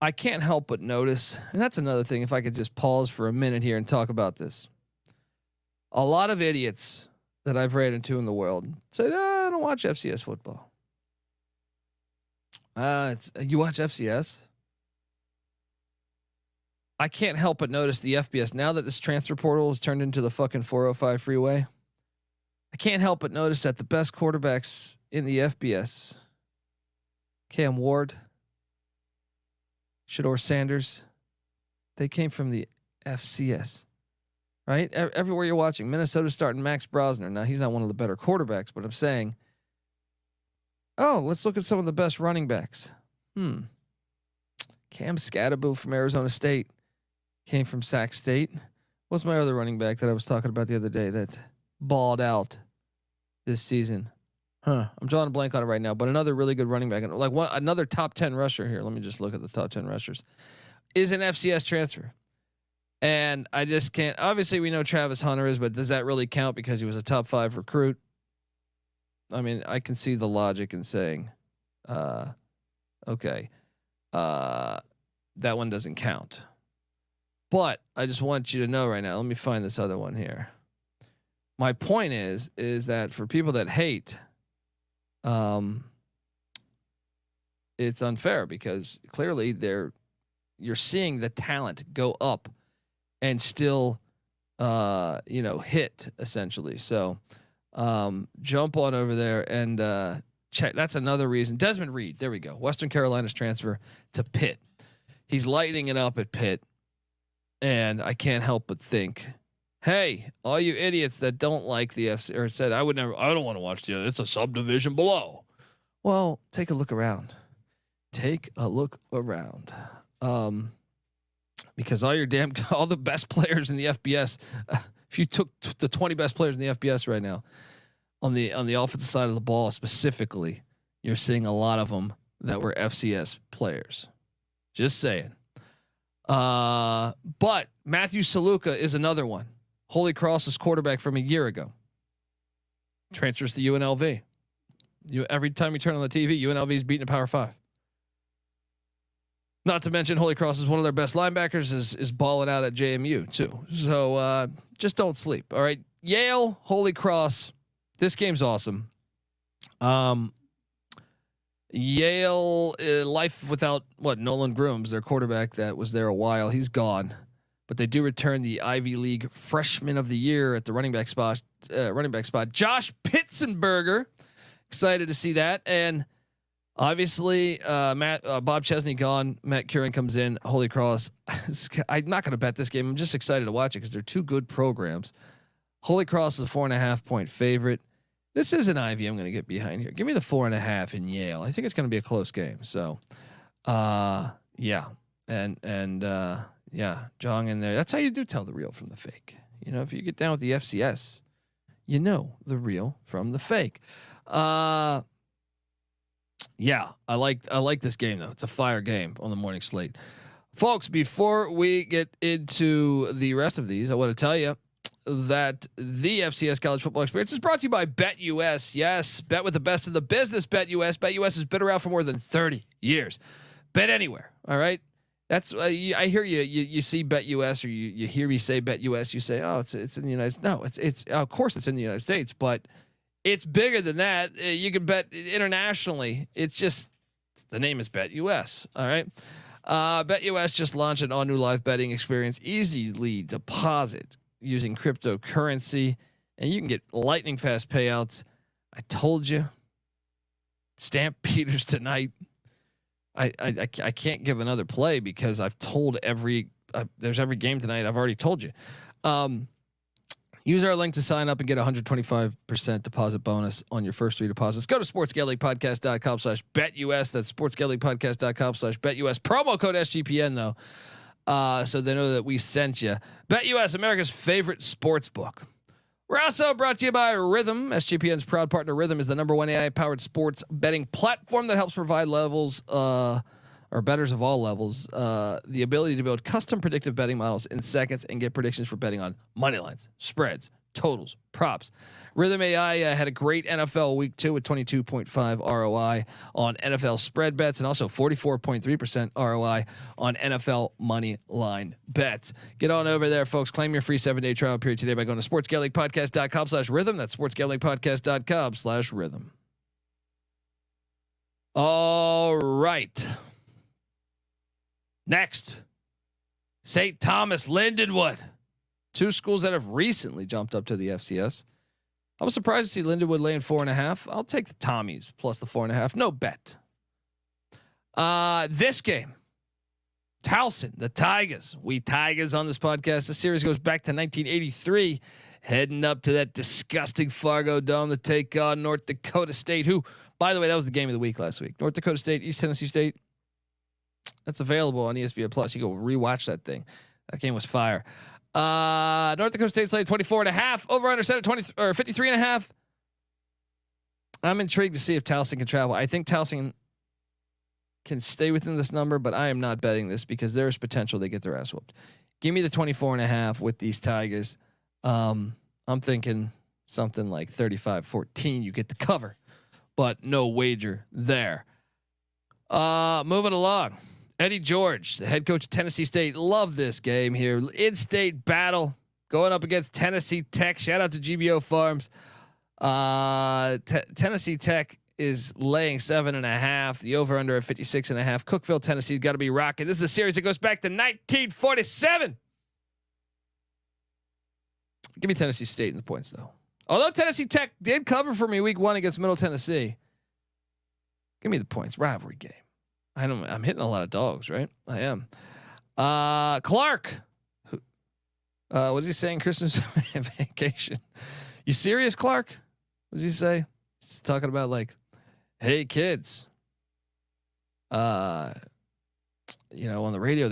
Speaker 1: I can't help but notice, and that's another thing. If I could just pause for a minute here and talk about this. A lot of idiots that I've ran into in the world say, I don't watch FCS football. You watch FCS? I can't help but notice the FBS, now that this transfer portal has turned into the fucking 405 freeway. I can't help but notice that the best quarterbacks in the FBS, Cam Ward, Shador Sanders, they came from the FCS, right? Everywhere you're watching, Minnesota's starting Max Brosner. Now he's not one of the better quarterbacks, but I'm saying, let's look at some of the best running backs. Cam Scatterbo from Arizona State came from Sac State. What's my other running back that I was talking about the other day that balled out this season? I'm drawing a blank on it right now, but another really good running back, like another top 10 rusher here. Let me just look at the top 10 rushers. Is an FCS transfer. And I just can't, obviously we know Travis Hunter is, but does that really count because he was a top 5 recruit? I mean, I can see the logic in saying, okay, that one doesn't count. But I just want you to know right now, let me find this other one here. My point is that for people that hate, it's unfair because clearly you're seeing the talent go up and still, hit essentially. So, jump on over there and, check. That's another reason. Desmond Reed. There we go. Western Carolina's transfer to Pitt. He's lighting it up at Pitt. And I can't help but think, hey, all you idiots that don't like the FC or said, I don't want to watch it's a subdivision below. Well, take a look around. Because all the best players in the FBS, if you took the 20 best players in the FBS right now on the offensive side of the ball, specifically, you're seeing a lot of them that were FCS players. Just saying. But Matthew Saluka is another one. Holy Cross's quarterback from a year ago transfers to UNLV. Every time you turn on the TV, UNLV is beating a Power 5. Not to mention Holy Cross is one of their best linebackers is balling out at JMU too. So just don't sleep. All right, Yale, Holy Cross. This game's awesome. Yale, life without Nolan Grooms, their quarterback that was there a while. He's gone, but they do return the Ivy League Freshman of the Year at the running back spot. Josh Pitzenberger. Excited to see that. And obviously, Bob Chesney gone. Matt Curran comes in. Holy Cross. I'm not going to bet this game. I'm just excited to watch it because they're two good programs. Holy Cross is a 4.5-point favorite. This is an Ivy I'm going to get behind here. Give me the 4.5 in Yale. I think it's going to be a close game. So, yeah. And Jong in there. That's how you do tell the real from the fake. You know, if you get down with the FCS, you know the real from the fake. Yeah, I like this game though. It's a fire game on the morning slate. Folks, before we get into the rest of these, I want to tell you that the FCS college football experience is brought to you by BetUS. Yes, bet with the best in the business. BetUS. BetUS has been around for more than 30 years. Bet anywhere. All right. That's I hear you. You see BetUS, or you hear me say BetUS. You say, oh, it's in the United States. No, it's of course it's in the United States, but it's bigger than that. You can bet internationally. It's just the name is BetUS. All right. BetUS just launched an all new live betting experience. Easily deposit using cryptocurrency, and you can get lightning fast payouts. I told you, Stampeders tonight. I can't give another play because I've told there's every game tonight. I've already told you. Use our link to sign up and get 125% deposit bonus on your first 3 deposits. Go to sportsgamblingpodcast.com/betus. That's sportsgamblingpodcast.com/betus. Promo code SGPN though. So they know that we sent you. BetUS, America's favorite sports book. We're also brought to you by Rhythm. SGPN's proud partner. Rhythm is the #1 AI-powered sports betting platform that helps provide levels, or bettors of all levels, the ability to build custom predictive betting models in seconds and get predictions for betting on money lines, spreads, totals, props. Rhythm AI had a great NFL week 2 with 22.5 ROI on NFL spread bets and also 44.3% ROI on NFL money line bets. Get on over there, folks. Claim your free 7-day trial period today by going to sportsgamblingpodcast.com/rhythm. That's sportsgamblingpodcast.com/rhythm. All right. Next, St. Thomas, Lindenwood. 2 schools that have recently jumped up to the FCS. I was surprised to see Lindenwood laying 4.5. I'll take the Tommies plus the 4.5. No bet. This game, Towson, the Tigers. We Tigers on this podcast. The series goes back to 1983, heading up to that disgusting Fargo Dome to take on North Dakota State, who, by the way, that was the game of the week last week. North Dakota State, East Tennessee State. That's available on ESPN Plus. You go rewatch that thing. That game was fire. North Dakota State's laid 24.5. Over under set at 20 or 53.5. I'm intrigued to see if Towson can travel. I think Towson can stay within this number, but I am not betting this because there is potential they get their ass whooped. Give me the 24.5 with these Tigers. I'm thinking something like 35-14. You get the cover, but no wager there. Moving along. Eddie George, the head coach of Tennessee State. Love this game here. In-state battle going up against Tennessee Tech. Shout out to GBO Farms. Tennessee Tech is laying 7.5. The over/under at 56.5. Cookeville, Tennessee's got to be rocking. This is a series that goes back to 1947. Give me Tennessee State in the points though. Although Tennessee Tech did cover for me week 1 against Middle Tennessee. Give me the points. Rivalry game. I'm hitting a lot of dogs, right? I am. Clark. What is he saying? Christmas vacation. You serious, Clark? What does he say? He's talking about like, hey kids. On the radio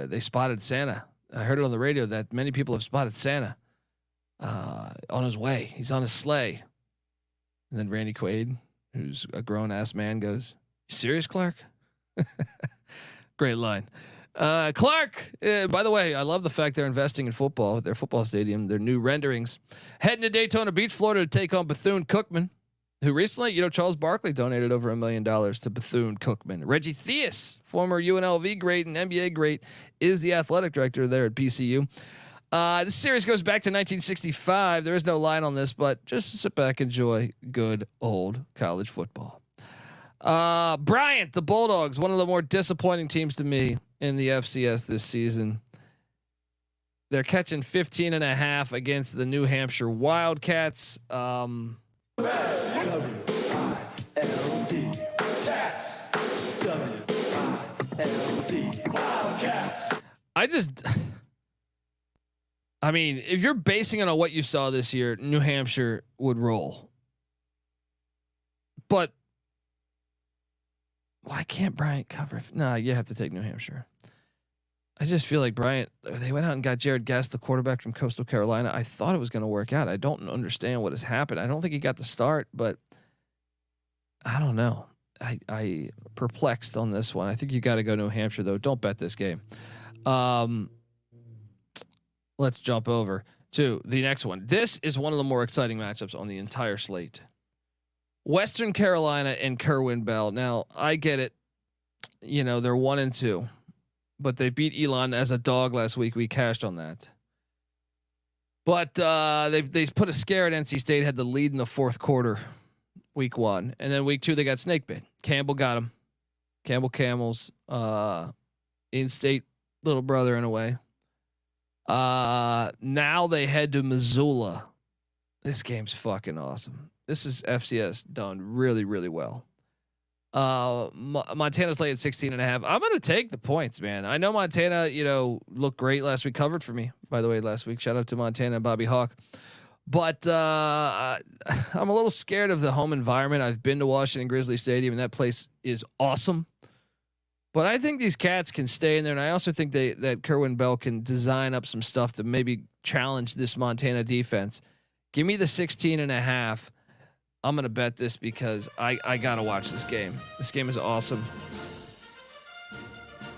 Speaker 1: they spotted Santa. I heard it on the radio that many people have spotted Santa on his way. He's on his sleigh. And then Randy Quaid, who's a grown ass man, goes, "You serious, Clark?" Great line. Clark, by the way, I love the fact they're investing in football, their football stadium, their new renderings. Heading to Daytona Beach, Florida to take on Bethune-Cookman, who recently, Charles Barkley donated over $1 million to Bethune-Cookman. Reggie Theus, former UNLV great and NBA great, is the athletic director there at BCU. This series goes back to 1965. There is no line on this, but just sit back, enjoy good old college football. Bryant, the Bulldogs, one of the more disappointing teams to me in the FCS this season. They're catching 15.5 against the New Hampshire Wildcats.
Speaker 6: W-I-L-D. Cats. W-I-L-D. Wildcats.
Speaker 1: I mean, if you're basing it on what you saw this year, New Hampshire would roll. But why can't Bryant cover? No, you have to take New Hampshire. I just feel like Bryant, they went out and got Jared Guest, the quarterback from Coastal Carolina. I thought it was going to work out. I don't understand what has happened. I don't think he got the start, but I don't know. I perplexed on this one. I think you got to go New Hampshire though. Don't bet this game. Let's jump over to the next one. This is one of the more exciting matchups on the entire slate. Western Carolina and Kerwin Bell. Now I get it. You know, they're 1-2, but they beat Elon as a dog last week. We cashed on that. But they put a scare at NC State, had the lead in the fourth quarter, week 1. And then week 2, they got snake bit. Campbell got him. Campbell Camels, in-state little brother in a way. Now they head to Missoula. This game's fucking awesome. This is FCS done really, really well. Montana's late at 16.5. I'm going to take the points, man. I know Montana, looked great last week, covered for me, by the way, last week. Shout out to Montana and Bobby Hawk. But I'm a little scared of the home environment. I've been to Washington Grizzly Stadium, and that place is awesome. But I think these cats can stay in there, and I also think that Kerwin Bell can design up some stuff to maybe challenge this Montana defense. Give me the 16.5. I'm going to bet this because I got to watch this game. This game is awesome.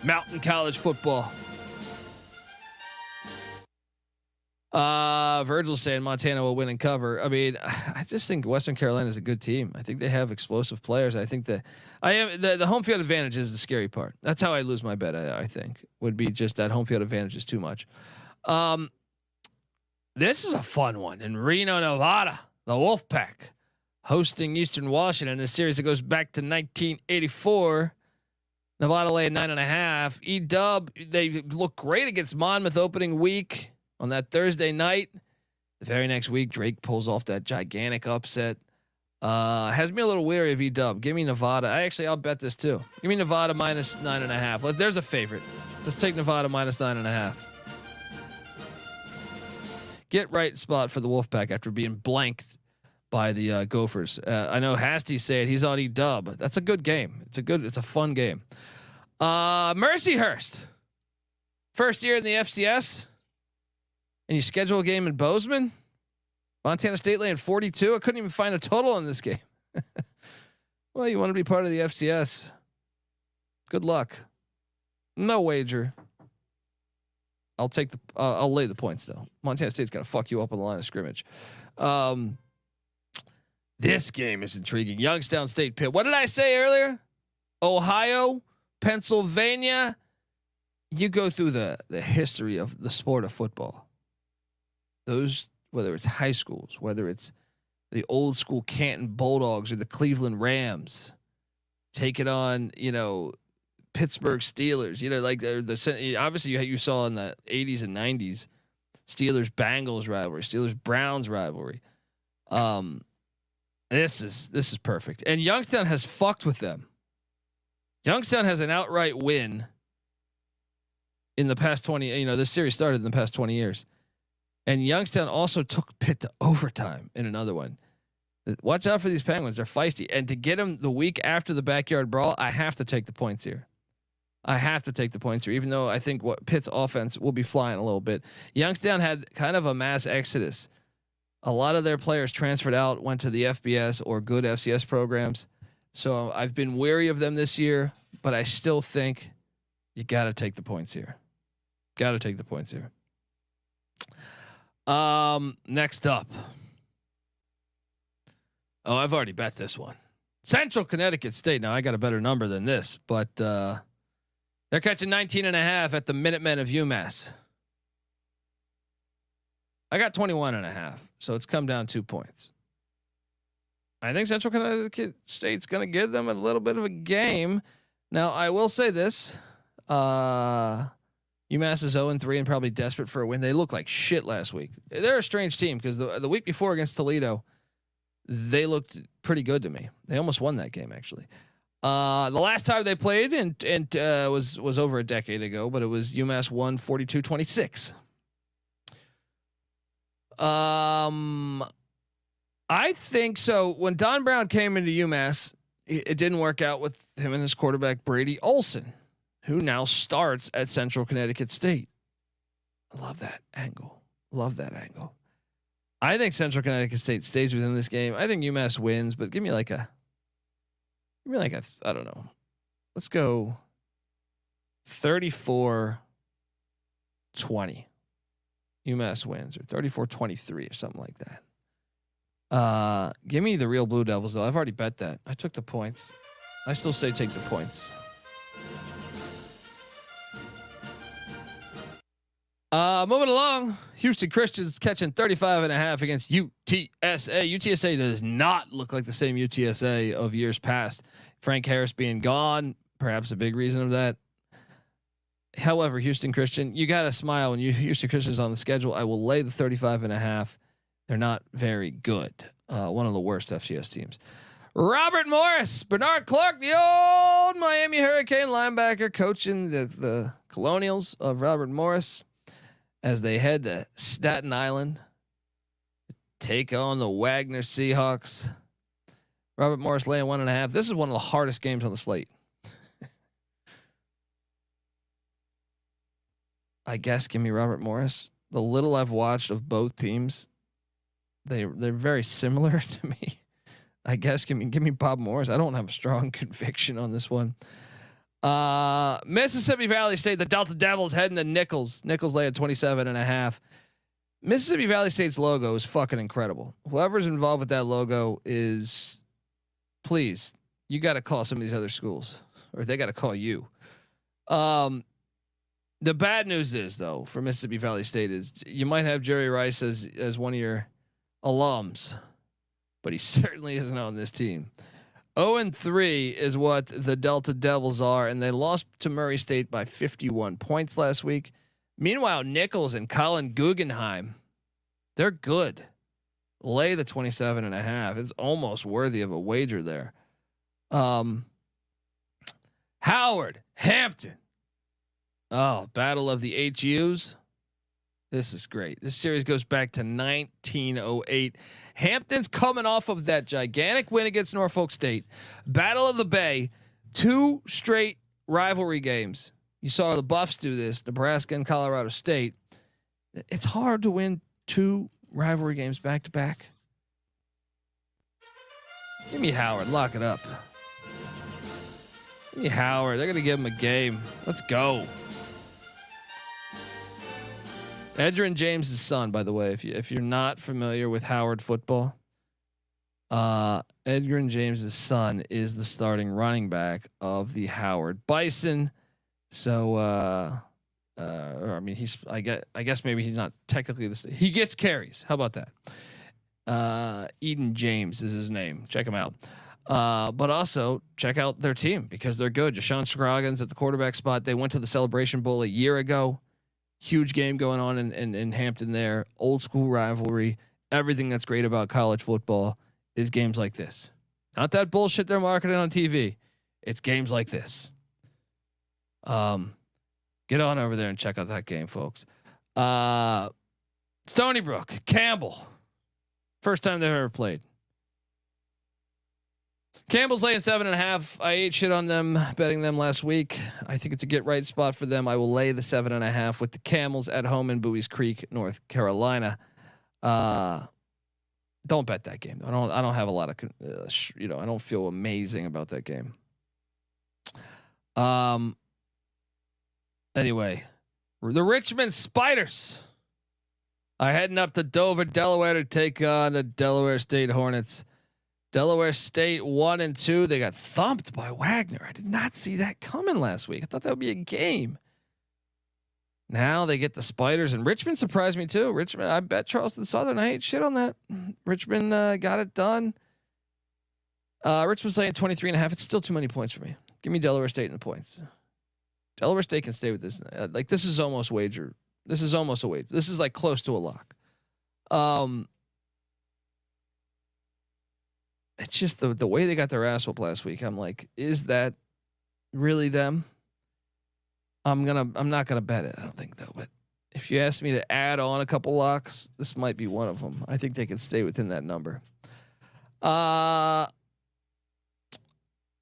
Speaker 1: Mountain College football. Virgil's saying Montana will win and cover. I mean, I just think Western Carolina is a good team. I think they have explosive players. I think that the home field advantage is the scary part. That's how I lose my bet. I think would be just that home field advantage is too much. This is a fun one in Reno, Nevada. The Wolfpack hosting Eastern Washington in a series that goes back to 1984. Nevada lay at 9.5. E-Dub, they look great against Monmouth opening week on that Thursday night. The very next week, Drake pulls off that gigantic upset. Has me a little weary of E-Dub. Give me Nevada. I'll bet this too. Give me Nevada minus 9.5. There's a favorite. Let's take Nevada minus 9.5. Get right spot for the Wolfpack after being blanked by the Gophers. I know Hasty said he's on E-Dub. That's a good game. It's a fun game. Mercyhurst, first year in the FCS, and you schedule a game in Bozeman. Montana State laying 42. I couldn't even find a total in this game. Well, you want to be part of the FCS. Good luck. No wager. I'll lay the points though. Montana State's gonna fuck you up on the line of scrimmage. This game is intriguing. Youngstown State Pitt. What did I say earlier? Ohio, Pennsylvania. You go through the history of the sport of football. Those, whether it's high schools, whether it's the old school Canton Bulldogs or the Cleveland Rams, take it on, Pittsburgh Steelers. The obviously you saw in the 80s and 90s Steelers Bengals rivalry, Steelers Browns rivalry. This is perfect. And Youngstown has fucked with them. Youngstown has an outright win in the past 20, this series started in the past 20 years. And Youngstown also took Pitt to overtime in another one. Watch out for these Penguins. They're feisty. And to get them the week after the backyard brawl, I have to take the points here. Even though I think Pitt's offense will be flying a little bit. Youngstown had kind of a mass exodus. A lot of their players transferred out, went to the FBS or good FCS programs. So I've been wary of them this year, but I still think you got to take the points here. Next up. Oh, I've already bet this one. Central Connecticut State. Now I got a better number than this, but they're catching 19.5 at the Minutemen of UMass. I got 21.5, so it's come down 2 points. I think Central Connecticut State's going to give them a little bit of a game. Now I will say this: UMass is 0-3 and probably desperate for a win. They look like shit last week. They're a strange team because the week before against Toledo, they looked pretty good to me. They almost won that game actually. The last time they played and was over a decade ago, but it was UMass won 42-26. I think so. When Don Brown came into UMass, it didn't work out with him and his quarterback Brady Olson. who now starts at Central Connecticut State. I love that angle. Love that angle. I think Central Connecticut State stays within this game. I think UMass wins, but give me like a I don't know. Let's go 34-20. UMass wins, or 34-23 or something like that. Give me the real Blue Devils though. I've already bet that. I took the points. I still say take the points. Moving along, Houston Christians catching 35.5 against UTSA. UTSA does not look like the same UTSA of years past. Frank Harris being gone, perhaps a big reason of that. However, Houston Christian, you got to smile when Houston Christian's on the schedule. I will lay the 35.5. They're not very good. One of the worst FCS teams. Robert Morris, Bernard Clark, the old Miami Hurricane linebacker, coaching the Colonials of Robert Morris as they head to Staten Island to take on the Wagner Seahawks. Robert Morris laying 1.5. This is one of the hardest games on the slate. I guess give me Robert Morris. The little I've watched of both teams, they're very similar to me. I guess give me Bob Morris. I don't have a strong conviction on this one. Mississippi Valley State, the Delta Devils heading to Nichols. Nichols lay at 27.5. Mississippi Valley State's logo is fucking incredible. Whoever's involved with that logo is, please, you got to call some of these other schools, or they got to call you. The bad news is though for Mississippi Valley State is you might have Jerry Rice as one of your alums, but he certainly isn't on this team. 0-3 is what the Delta Devils are, and they lost to Murray State by 51 points last week. Meanwhile, Nichols and Colin Guggenheim, they're good. Lay the 27.5. It's almost worthy of a wager there. Howard, Hampton. Oh, battle of the HUs. This is great. This series goes back to 1908. Hampton's coming off of that gigantic win against Norfolk State. Battle of the Bay, 2 straight rivalry games. You saw the Buffs do this, Nebraska and Colorado State. It's hard to win 2 rivalry games back to back. Give me Howard. Lock it up. Give me Howard. They're going to give him a game. Let's go. Edgerrin James' son, by the way, if you're not familiar with Howard football, Edgerrin James' son is the starting running back of the Howard Bison. So, I mean, I guess maybe he's not technically he gets carries. How about that? Eden James is his name. Check him out. But also check out their team because they're good. Jashawn Scroggins at the quarterback spot. They went to the Celebration Bowl a year ago. Huge game going on in Hampton there. Old school rivalry. Everything that's great about college football is games like this. Not that bullshit they're marketing on TV. It's games like this. Get on over there and check out that game, folks. Stony Brook, Campbell. First time they've ever played. Campbell's laying 7.5. I ate shit on them, betting them last week. I think it's a get right spot for them. I will lay the 7.5 with the Camels at home in Bowie's Creek, North Carolina. Don't bet that game. I don't have a lot of, I don't feel amazing about that game. Anyway, the Richmond Spiders are heading up to Dover, Delaware to take on the Delaware State Hornets. Delaware State 1-2. They got thumped by Wagner. I did not see that coming last week. I thought that would be a game. Now they get the Spiders, and Richmond surprised me too. Richmond, I bet Charleston Southern. I hate shit on that. Richmond got it done. Richmond's laying 23.5. It's still too many points for me. Give me Delaware State in the points. Delaware State can stay with this. Like this is almost wager. This is almost a wager. This is like close to a lock. It's just the way they got their ass whooped last week. I'm like, is that really them? I'm not gonna bet it. I don't think though. But if you ask me to add on a couple locks, this might be one of them. I think they can stay within that number.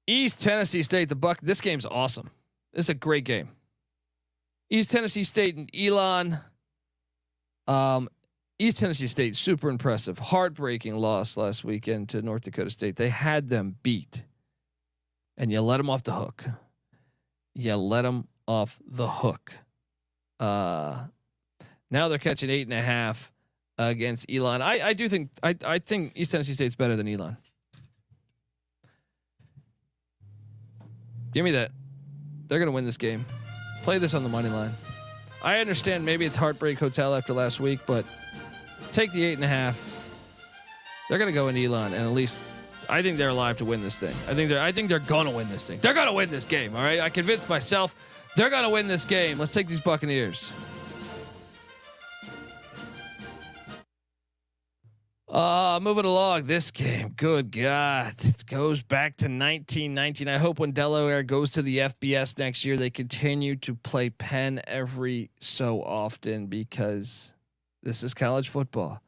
Speaker 1: East Tennessee State, the Buck. This game's awesome. This is a great game. East Tennessee State and Elon. East Tennessee State, super impressive. Heartbreaking loss last weekend to North Dakota State. They had them beat. And you let them off the hook. You let them off the hook. Now they're catching 8.5 against Elon. I do think I think East Tennessee State's better than Elon. Give me that. They're gonna win this game. Play this on the money line. I understand maybe it's heartbreak hotel after last week, but take the 8.5. They're gonna go in Elon, and at least I think they're alive to win this thing. I think they're gonna win this thing. They're gonna win this game. All right, I convinced myself they're gonna win this game. Let's take these Buccaneers. Moving along, this game, good God, it goes back to 1919. I hope when Delaware goes to the FBS next year, they continue to play Penn every so often, because this is college football.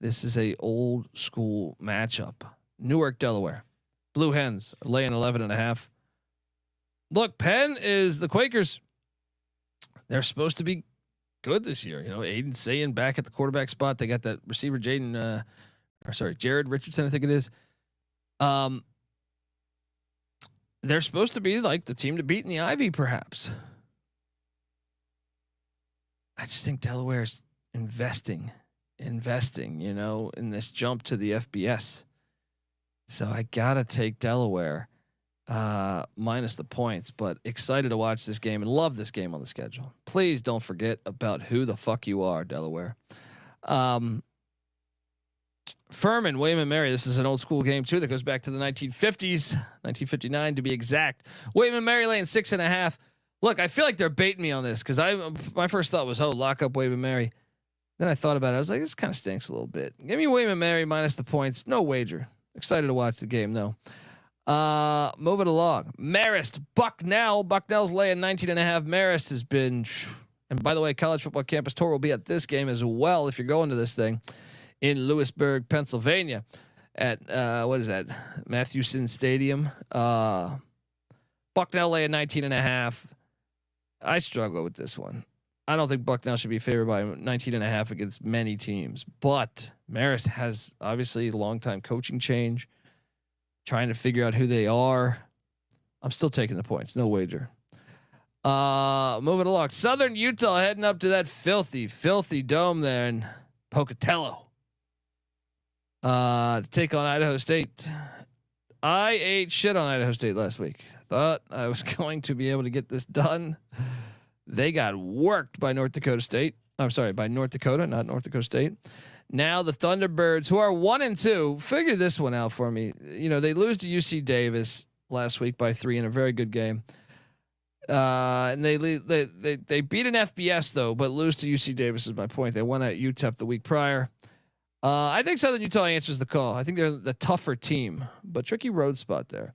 Speaker 1: This is a old school matchup. Newark, Delaware, Blue Hens are laying 11.5. Look, Penn is the Quakers. They're supposed to be good this year. You know, Aiden Sayin back at the quarterback spot. They got that receiver Jared Richardson, I think it is. They're supposed to be like the team to beat in the Ivy, perhaps. I just think Delaware's investing, you know, in this jump to the FBS. So I gotta take Delaware minus the points, but excited to watch this game and love this game on the schedule. Please don't forget about who the fuck you are, Delaware. Furman, William and Mary. This is an old school game too that goes back to the 1950s, 1959 to be exact. William and Mary laying 6.5. Look, I feel like they're baiting me on this because my first thought was, lock up William and Mary. Then I thought about it. I was like, this kind of stinks a little bit. Give me William and Mary minus the points. No wager. Excited to watch the game though. Moving along. Marist, Bucknell. Bucknell's laying 19.5. Marist has been, and by the way, College Football Campus Tour will be at this game as well if you're going to this thing in Lewisburg, Pennsylvania, at what is that? Mathewson Stadium. Bucknell laying 19.5. I struggle with this one. I don't think Bucknell should be favored by 19.5 against many teams, but Marist has obviously a long time coaching change, trying to figure out who they are. I'm still taking the points. No wager. Moving along. Southern Utah heading up to that filthy dome there in Pocatello. To take on Idaho State. I ate shit on Idaho State last week. Thought I was going to be able to get this done. They got worked by North Dakota State. I'm sorry, by North Dakota, not North Dakota State. Now the Thunderbirds, who are 1-2, figure this one out for me. You know, they lose to UC Davis last week by 3 in a very good game. And they beat an FBS though, but lose to UC Davis is my point. They won at UTEP the week prior. I think Southern Utah answers the call. I think they're the tougher team, but tricky road spot there.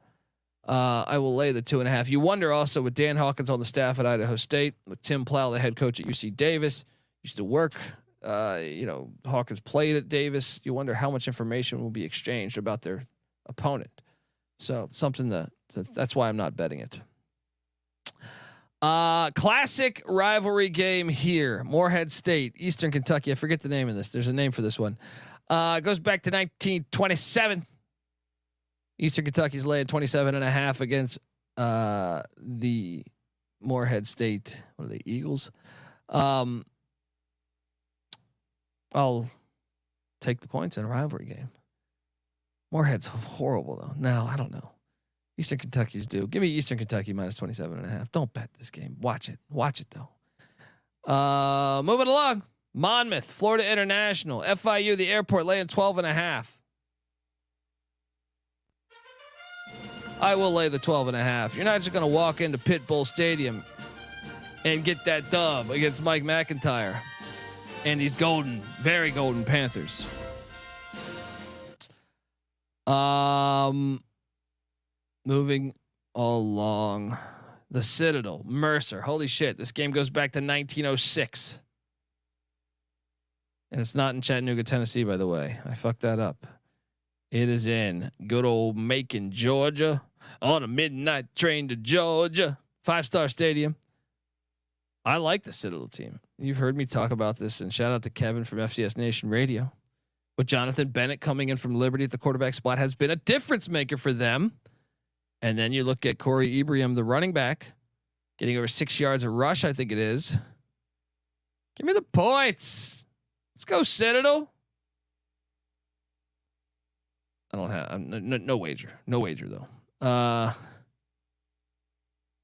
Speaker 1: I will lay the 2.5. You wonder also with Dan Hawkins on the staff at Idaho State, with Tim Plow, the head coach at UC Davis, used to work. Hawkins played at Davis. You wonder how much information will be exchanged about their opponent. So something that's why I'm not betting it. Classic rivalry game here. Morehead State, Eastern Kentucky. I forget the name of this. There's a name for this one. It goes back to 1927. Eastern Kentucky's laying 27.5 against the Morehead State. What are they? Eagles. I'll take the points in a rivalry game. Morehead's horrible though. No, I don't know. Eastern Kentucky's due. Give me Eastern Kentucky minus 27.5. Don't bet this game. Watch it. Watch it though. Moving along. Monmouth, Florida International, FIU, the airport laying 12.5. I will lay the 12.5. You're not just going to walk into Pitbull Stadium and get that dub against Mike McIntyre and these very golden Panthers. Moving along, the Citadel, Mercer. Holy shit! This game goes back to 1906, and it's not in Chattanooga, Tennessee. By the way, I fucked that up. It is in good old Macon, Georgia, on a midnight train to Georgia. 5-star stadium. I like the Citadel team. You've heard me talk about this, and shout out to Kevin from FCS Nation Radio. With Jonathan Bennett coming in from Liberty at the quarterback spot has been a difference maker for them. And then you look at Corey Ibrahim, the running back, getting over 6 yards of rush, I think it is. Give me the points. Let's go Citadel. I don't have no wager. No wager though.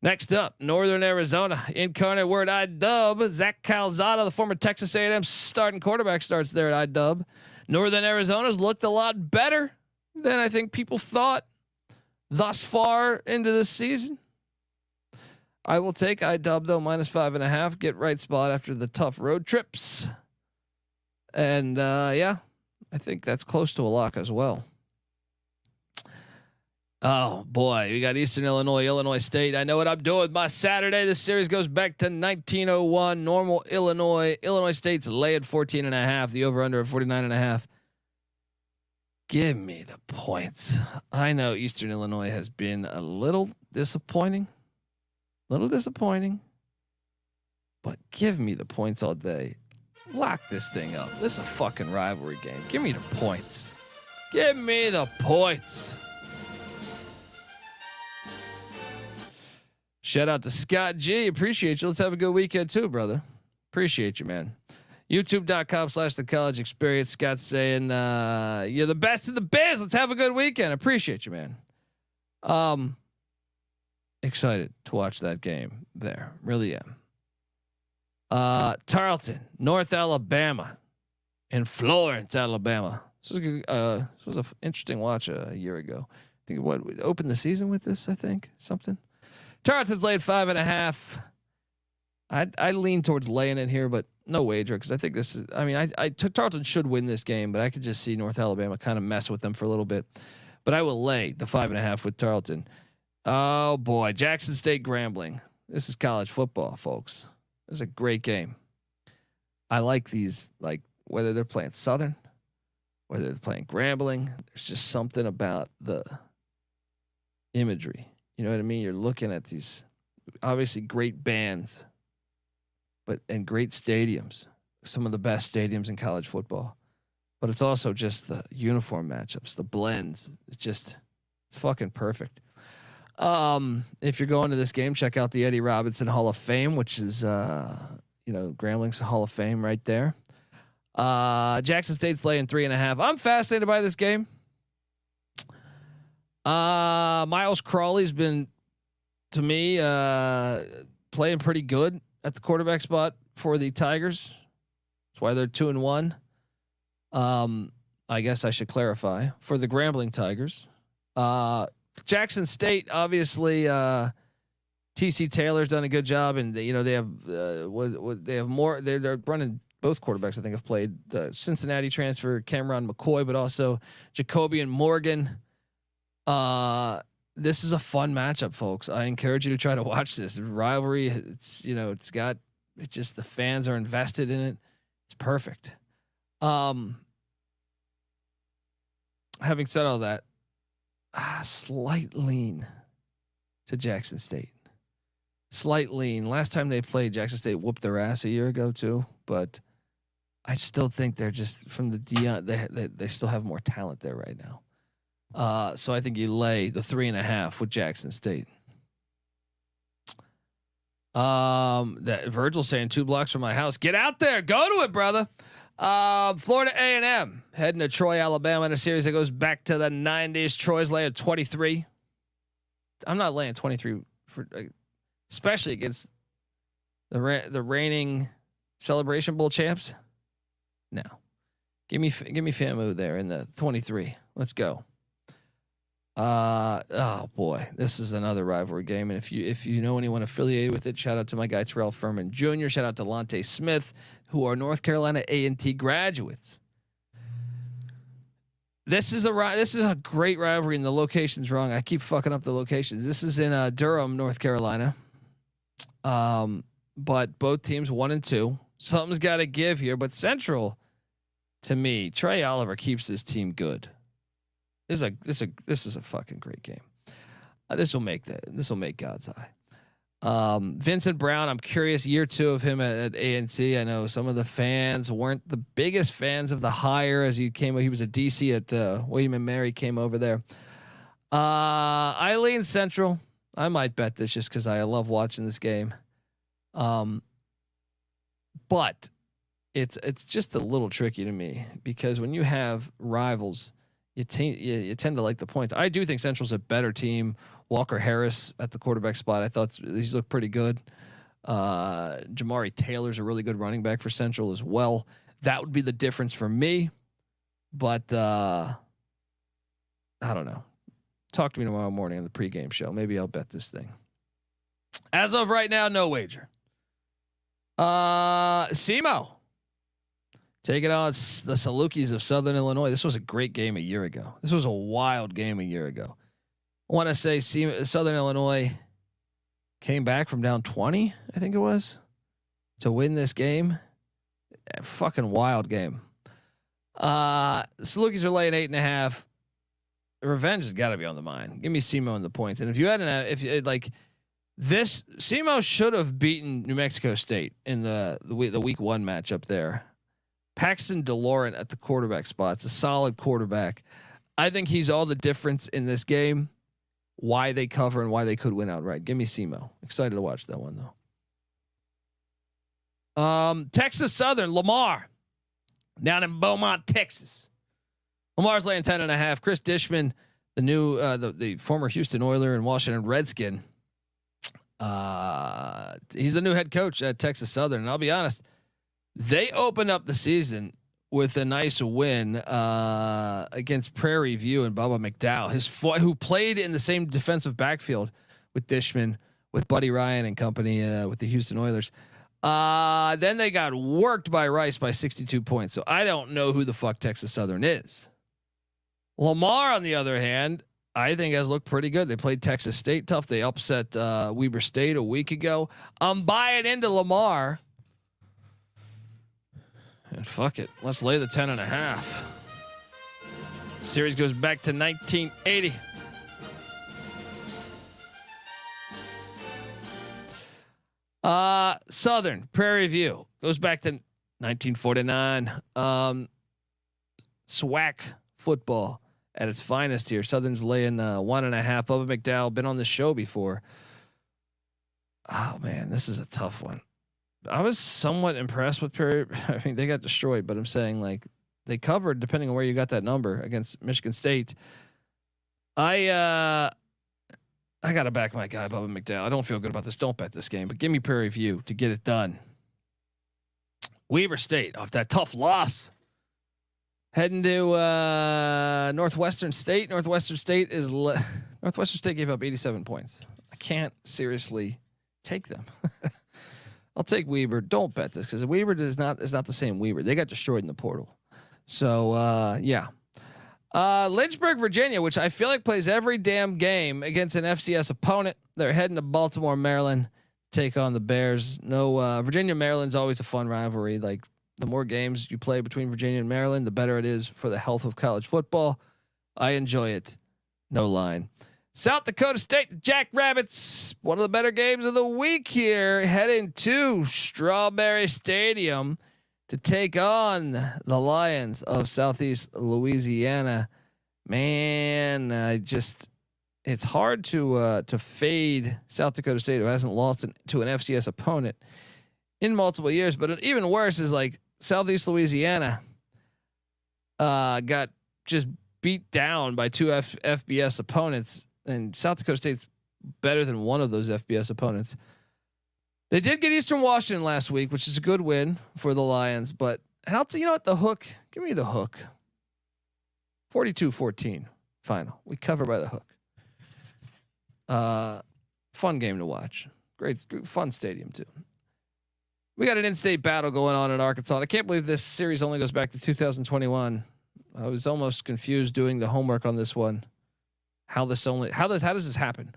Speaker 1: Next up, Northern Arizona. Incarnate Word IDub. Zach Calzada, the former Texas A&M starting quarterback, starts there at IDub. Northern Arizona's looked a lot better than I think people thought thus far into this season. I will take IDub though, -5.5. Get right spot after the tough road trips. And yeah, I think that's close to a lock as well. Oh boy, we got Eastern Illinois, Illinois State. I know what I'm doing with my Saturday. This series goes back to 1901. Normal Illinois. Illinois State's laying 14.5. The over under of 49.5. Give me the points. I know Eastern Illinois has been a little disappointing. But give me the points all day. Lock this thing up. This is a fucking rivalry game. Give me the points. Give me the points. Shout out to Scott G. Appreciate you. Let's have a good weekend too, brother. Appreciate you, man. YouTube.com/the college experience. Scott saying, you're the best in the biz. Let's have a good weekend. Appreciate you, man. Excited to watch that game there. Really am. Tarleton, North Alabama, in Florence, Alabama. This was an interesting watch a year ago. I think we opened the season with this, I think, something. Tarleton's laid 5.5. I lean towards laying it here, but no wager because I think this is. I mean, Tarleton should win this game, but I could just see North Alabama kind of mess with them for a little bit. But I will lay the 5.5 with Tarleton. Oh boy, Jackson State Grambling. This is college football, folks. This is a great game. I like these, like whether they're playing Southern, whether they're playing Grambling. There's just something about the imagery. You know what I mean? You're looking at these obviously great bands, and great stadiums, some of the best stadiums in college football. But it's also just the uniform matchups, the blends. It's fucking perfect. If you're going to this game, check out the Eddie Robinson Hall of Fame, which is Grambling's Hall of Fame right there. Jackson State's laying 3.5. I'm fascinated by this game. Miles Crawley's been, to me, playing pretty good at the quarterback spot for the Tigers. That's why they're 2-1. I guess I should clarify for the Grambling Tigers. Jackson State, obviously, TC Taylor's done a good job, and they have they have more. They're running both quarterbacks. I think have played the Cincinnati transfer Cameron McCoy, but also Jacoby and Morgan. This is a fun matchup, folks. I encourage you to try to watch this rivalry. It's the fans are invested in it. It's perfect. Having said all that, slight lean to Jackson State. Slight lean. Last time they played, Jackson State whooped their ass a year ago too, but I still think they're just from the Dion. They still have more talent there right now. So I think you lay the 3.5 with Jackson State. That Virgil saying 2 blocks from my house. Get out there, go to it, brother. Florida A&M heading to Troy, Alabama in a series that goes back to the 90s. Troy's laying 23. I'm not laying 23 for, especially against the reigning Celebration Bowl champs. No, give me FAMU there in the 23. Let's go. Oh boy, this is another rivalry game, and if you know anyone affiliated with it, shout out to my guy Terrell Furman Jr. Shout out to Lonte Smith, who are North Carolina A&T graduates. This is a great rivalry, and the location's wrong. I keep fucking up the locations. This is in Durham, North Carolina. But both teams 1-2. Something's got to give here, but Central, to me, Trey Oliver keeps this team good. This is a fucking great game. This will make God's eye. Vincent Brown, I'm curious. Year 2 of him at A&T. I know some of the fans weren't the biggest fans of the hire as he came. He was a DC at William and Mary. Came over there. I lean Central. I might bet this just because I love watching this game. But it's just a little tricky to me because when you have rivals, you tend to like the points. I do think Central's a better team. Walker Harris at the quarterback spot, I thought these look pretty good. Jamari Taylor's a really good running back for Central as well. That would be the difference for me. But I don't know. Talk to me tomorrow morning on the pregame show. Maybe I'll bet this thing. As of right now, no wager. SEMO taking on the Salukis of Southern Illinois. This was a great game a year ago. This was a wild game a year ago. I want to say Southern Illinois came back from down 20, I think it was, to win this game. Fucking wild game. The Salukis are laying 8.5. Revenge has got to be on the mind. Give me SEMO and the points. And if you had if you like this, SEMO should have beaten New Mexico State in the week 1 matchup there. Paxton DeLauren at the quarterback spot. It's a solid quarterback. I think he's all the difference in this game. Why they cover and why they could win outright. Give me SEMO. Excited to watch that one though. Texas Southern, Lamar down in Beaumont, Texas. Lamar's laying 10.5. Chris Dishman, the new the former Houston Oiler and Washington Redskin. He's the new head coach at Texas Southern, and I'll be honest, they opened up the season with a nice win against Prairie View and Bubba McDowell, who played in the same defensive backfield with Dishman, with Buddy Ryan and company with the Houston Oilers. Then they got worked by Rice by 62 points. So I don't know who the fuck Texas Southern is. Lamar, on the other hand, I think has looked pretty good. They played Texas State tough. They upset Weber State a week ago. I'm buying into Lamar. And fuck it. Let's lay the 10.5. Series goes back to 1980. Southern Prairie View goes back to 1949. SWAC football at its finest here. Southern's laying 1.5. Bubba McDowell, been on the show before. Oh man, this is a tough one. I was somewhat impressed with Prairie. I mean, they got destroyed, but I'm saying like they covered depending on where you got that number against Michigan State. I got to back my guy, Bubba McDowell. I don't feel good about this. Don't bet this game, but give me Prairie View to get it done. Weber State off that tough loss. Heading to Northwestern State. Northwestern State gave up 87 points. I can't seriously take them. I'll take Weber. Don't bet this because Weber is not the same Weber. They got destroyed in the portal. So yeah. Lynchburg, Virginia, which I feel like plays every damn game against an FCS opponent. They're heading to Baltimore, Maryland, take on the Bears. No, Virginia, Maryland's always a fun rivalry. Like the more games you play between Virginia and Maryland, the better it is for the health of college football. I enjoy it. No line. South Dakota State, the Jackrabbits, one of the better games of the week here, heading to Strawberry Stadium to take on the Lions of Southeast Louisiana. Man, it's hard to fade South Dakota State, who hasn't lost to an FCS opponent in multiple years. But even worse is like Southeast Louisiana got just beat down by two FBS opponents, and South Dakota State's better than one of those FBS opponents. They did get Eastern Washington last week, which is a good win for the Lions. But and I'll tell you know what, the hook. Give me the hook. 42-14 final. We cover by the hook. Fun game to watch. Great fun stadium too. We got an in-state battle going on in Arkansas. I can't believe this series only goes back to 2021. I was almost confused doing the homework on this one. How does this happen?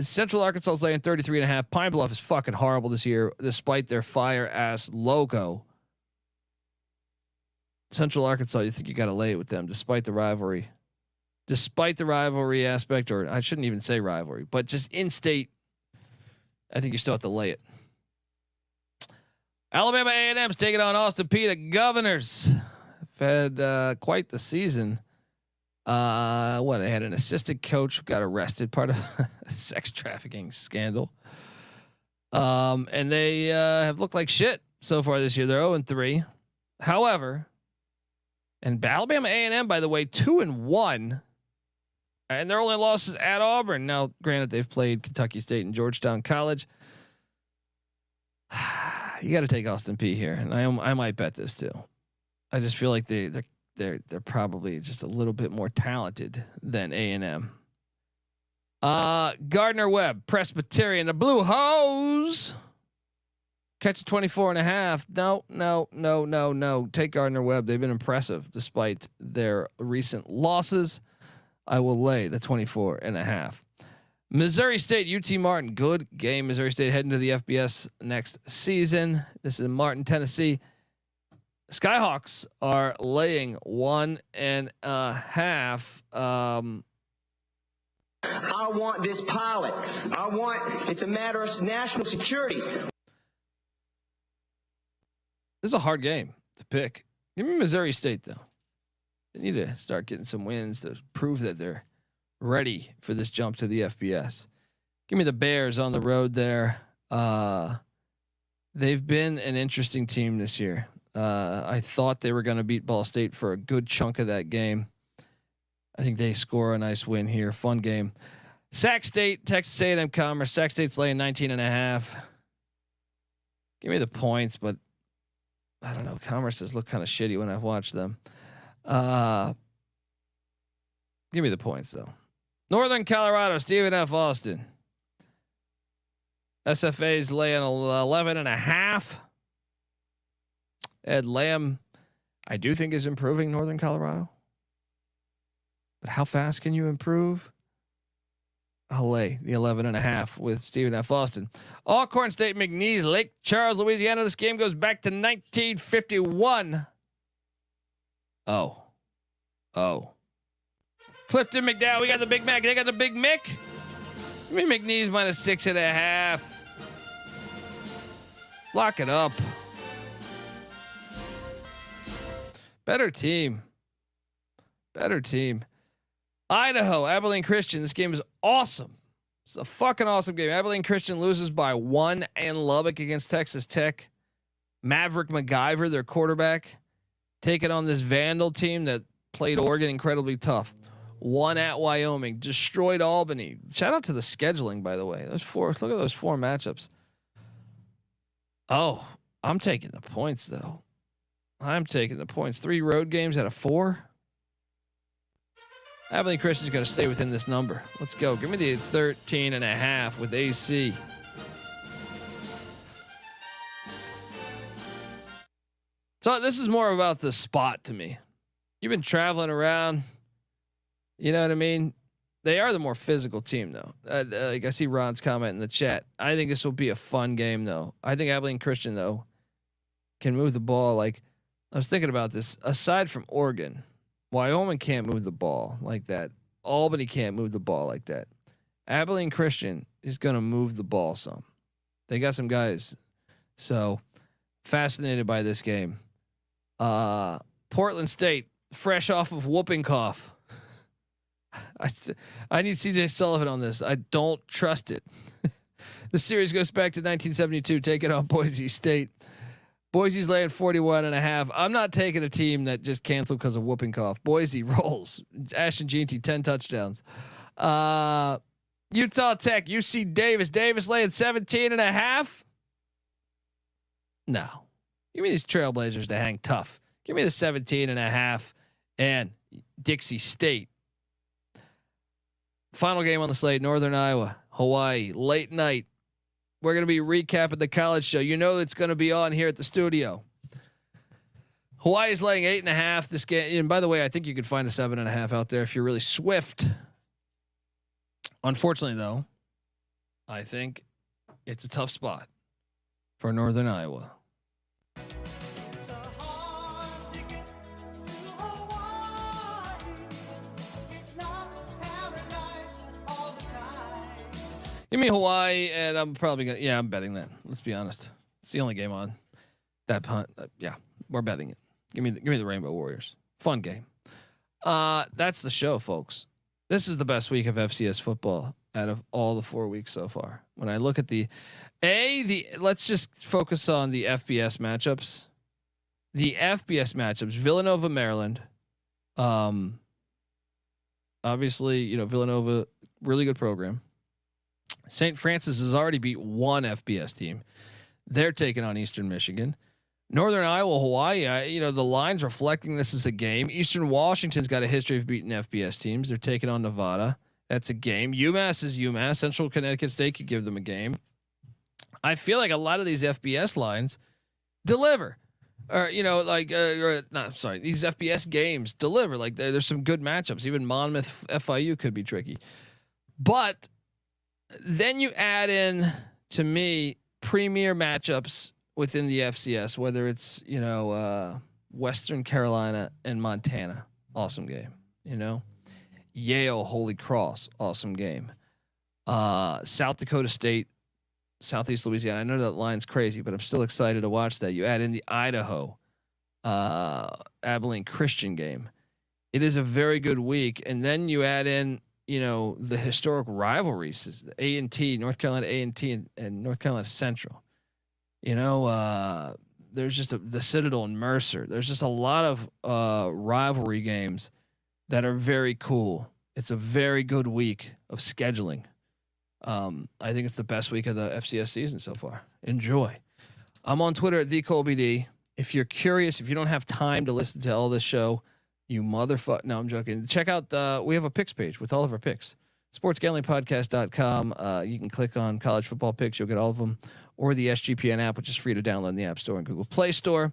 Speaker 1: Central Arkansas is laying 33.5. Pine Bluff is fucking horrible this year, despite their fire ass logo. Central Arkansas, you think you got to lay it with them, despite the rivalry aspect, or I shouldn't even say rivalry, but just in-state I think you still have to lay it. Alabama A&M's taking on Austin Peay. The Governors have had quite the season. They had an assistant coach who got arrested, part of a sex trafficking scandal. And they have looked like shit so far this year. They're 0-3. However, and Alabama A&M, by the way, 2-1, and their only losses at Auburn. Now, granted, they've played Kentucky State and Georgetown College. You got to take Austin Peay here, and I might bet this too. I just feel like they're probably just a little bit more talented than A&M. Gardner Webb, Presbyterian, the Blue Hose. Catch a 24.5. No. Take Gardner Webb. They've been impressive despite their recent losses. I will lay the 24.5. Missouri State, UT Martin, good game. Missouri State heading to the FBS next season. This is in Martin, Tennessee. Skyhawks are laying 1.5.
Speaker 7: I want this pilot. It's a matter of national security.
Speaker 1: This is a hard game to pick. Give me Missouri State though. They need to start getting some wins to prove that they're ready for this jump to the FBS. Give me the Bears on the road there. They've been an interesting team this year. I thought they were going to beat Ball State for a good chunk of that game. I think they score a nice win here. Fun game. Sac State, Texas A&M Commerce. Sac State's laying 19.5. Give me the points, but I don't know. Commerce has looked kind of shitty when I've watched them. Give me the points though. Northern Colorado, Stephen F. Austin. SFA's laying 11.5. Ed Lamb, I do think is improving Northern Colorado. But how fast can you improve? I'll lay the 11.5 with Stephen F. Austin. Alcorn State, McNeese, Lake Charles, Louisiana. This game goes back to 1951. Oh. Clifton McDowell, we got the Big Mac. They got the Big Mick. Give me McNeese minus 6.5. Lock it up. Better team. Idaho, Abilene Christian. This game is awesome. It's a fucking awesome game. Abilene Christian loses by 1 in Lubbock against Texas Tech. Maverick MacGyver, their quarterback, taking on this Vandal team that played Oregon incredibly tough. 1 at Wyoming, destroyed Albany. Shout out to the scheduling, by the way. Look at those 4 matchups. Oh, I'm taking the points though. 3 road games out of 4. Abilene Christian's going to stay within this number. Let's go. Give me the 13.5 with AC. So this is more about the spot to me. You've been traveling around. You know what I mean? They are the more physical team, though. Like I see Ron's comment in the chat. I think this will be a fun game, though. I think Abilene Christian, though, can move the ball. Like I was thinking about this. Aside from Oregon, Wyoming can't move the ball like that. Albany can't move the ball like that. Abilene Christian is going to move the ball some. They got some guys. So fascinated by this game. Portland State, fresh off of whooping cough. I need CJ Sullivan on this. I don't trust it. The series goes back to 1972. Take it on Boise State. Boise's laying 41.5. I'm not taking a team that just canceled because of whooping cough. Boise rolls. Ashton Jeanty, 10 touchdowns. Utah Tech, UC Davis. Davis laying 17.5. No. Give me these Trailblazers to hang tough. Give me the 17.5 and Dixie State. Final game on the slate, Northern Iowa, Hawaii, late night. We're going to be recapping the college show. You know it's going to be on here at the studio. Hawaii's laying 8.5 this game. And by the way, I think you could find a 7.5 out there if you're really swift. Unfortunately, though, I think it's a tough spot for Northern Iowa. Give me Hawaii, and I'm probably gonna. Yeah, I'm betting that. Let's be honest. It's the only game on that punt. Yeah, we're betting it. Give me the Rainbow Warriors. Fun game. That's the show, folks. This is the best week of FCS football out of all the 4 weeks so far. When I look at let's just focus on the FBS matchups. The FBS matchups: Villanova, Maryland. Obviously, Villanova, really good program. St. Francis has already beat one FBS team. They're taking on Eastern Michigan. Northern Iowa, Hawaii. The line's reflecting this is a game. Eastern Washington's got a history of beating FBS teams. They're taking on Nevada. That's a game. UMass is UMass. Central Connecticut State could give them a game. I feel like a lot of these FBS lines deliver, or these FBS games deliver. Like there's some good matchups. Even Monmouth, FIU could be tricky, but then you add in, to me, premier matchups within the FCS, whether it's Western Carolina and Montana, awesome game. Yale, Holy Cross, awesome game. South Dakota State, Southeast Louisiana. I know that line's crazy, but I'm still excited to watch that. You add in the Idaho, Abilene Christian game. It is a very good week, and then you add in the historic rivalries, A&T, North Carolina A&T, and North Carolina Central. There's just the Citadel and Mercer. There's just a lot of rivalry games that are very cool. It's a very good week of scheduling. I think it's the best week of the FCS season so far. Enjoy. I'm on Twitter at @TheColbyD. If you're curious, if you don't have time to listen to all this show, you motherfucker. No, I'm joking. Check out we have a picks page with all of our picks. SportsGamblingPodcast.com. You can click on college football picks. You'll get all of them, or the SGPN app, which is free to download in the App Store and Google Play Store.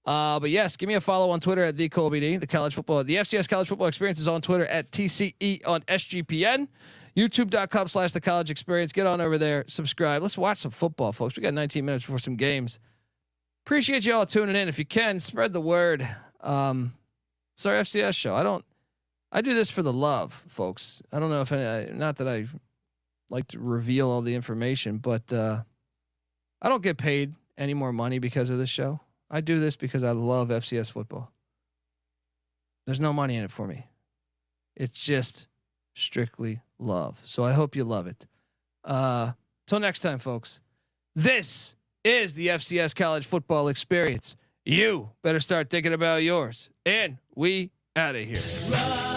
Speaker 1: But yes, give me a follow on Twitter at @TheColbyD. The FCS college football experience is on Twitter at TCE on SGPN. YouTube.com/The College Experience. Get on over there, subscribe. Let's watch some football, folks. We got 19 minutes before some games. Appreciate you all tuning in. If you can, spread the word. It's our FCS show. I do this for the love, folks. I don't know if not that I like to reveal all the information, but I don't get paid any more money because of this show. I do this because I love FCS football. There's no money in it for me. It's just strictly love. So I hope you love it. Till next time, folks. This is the FCS college football experience. You better start thinking about yours. And we out of here.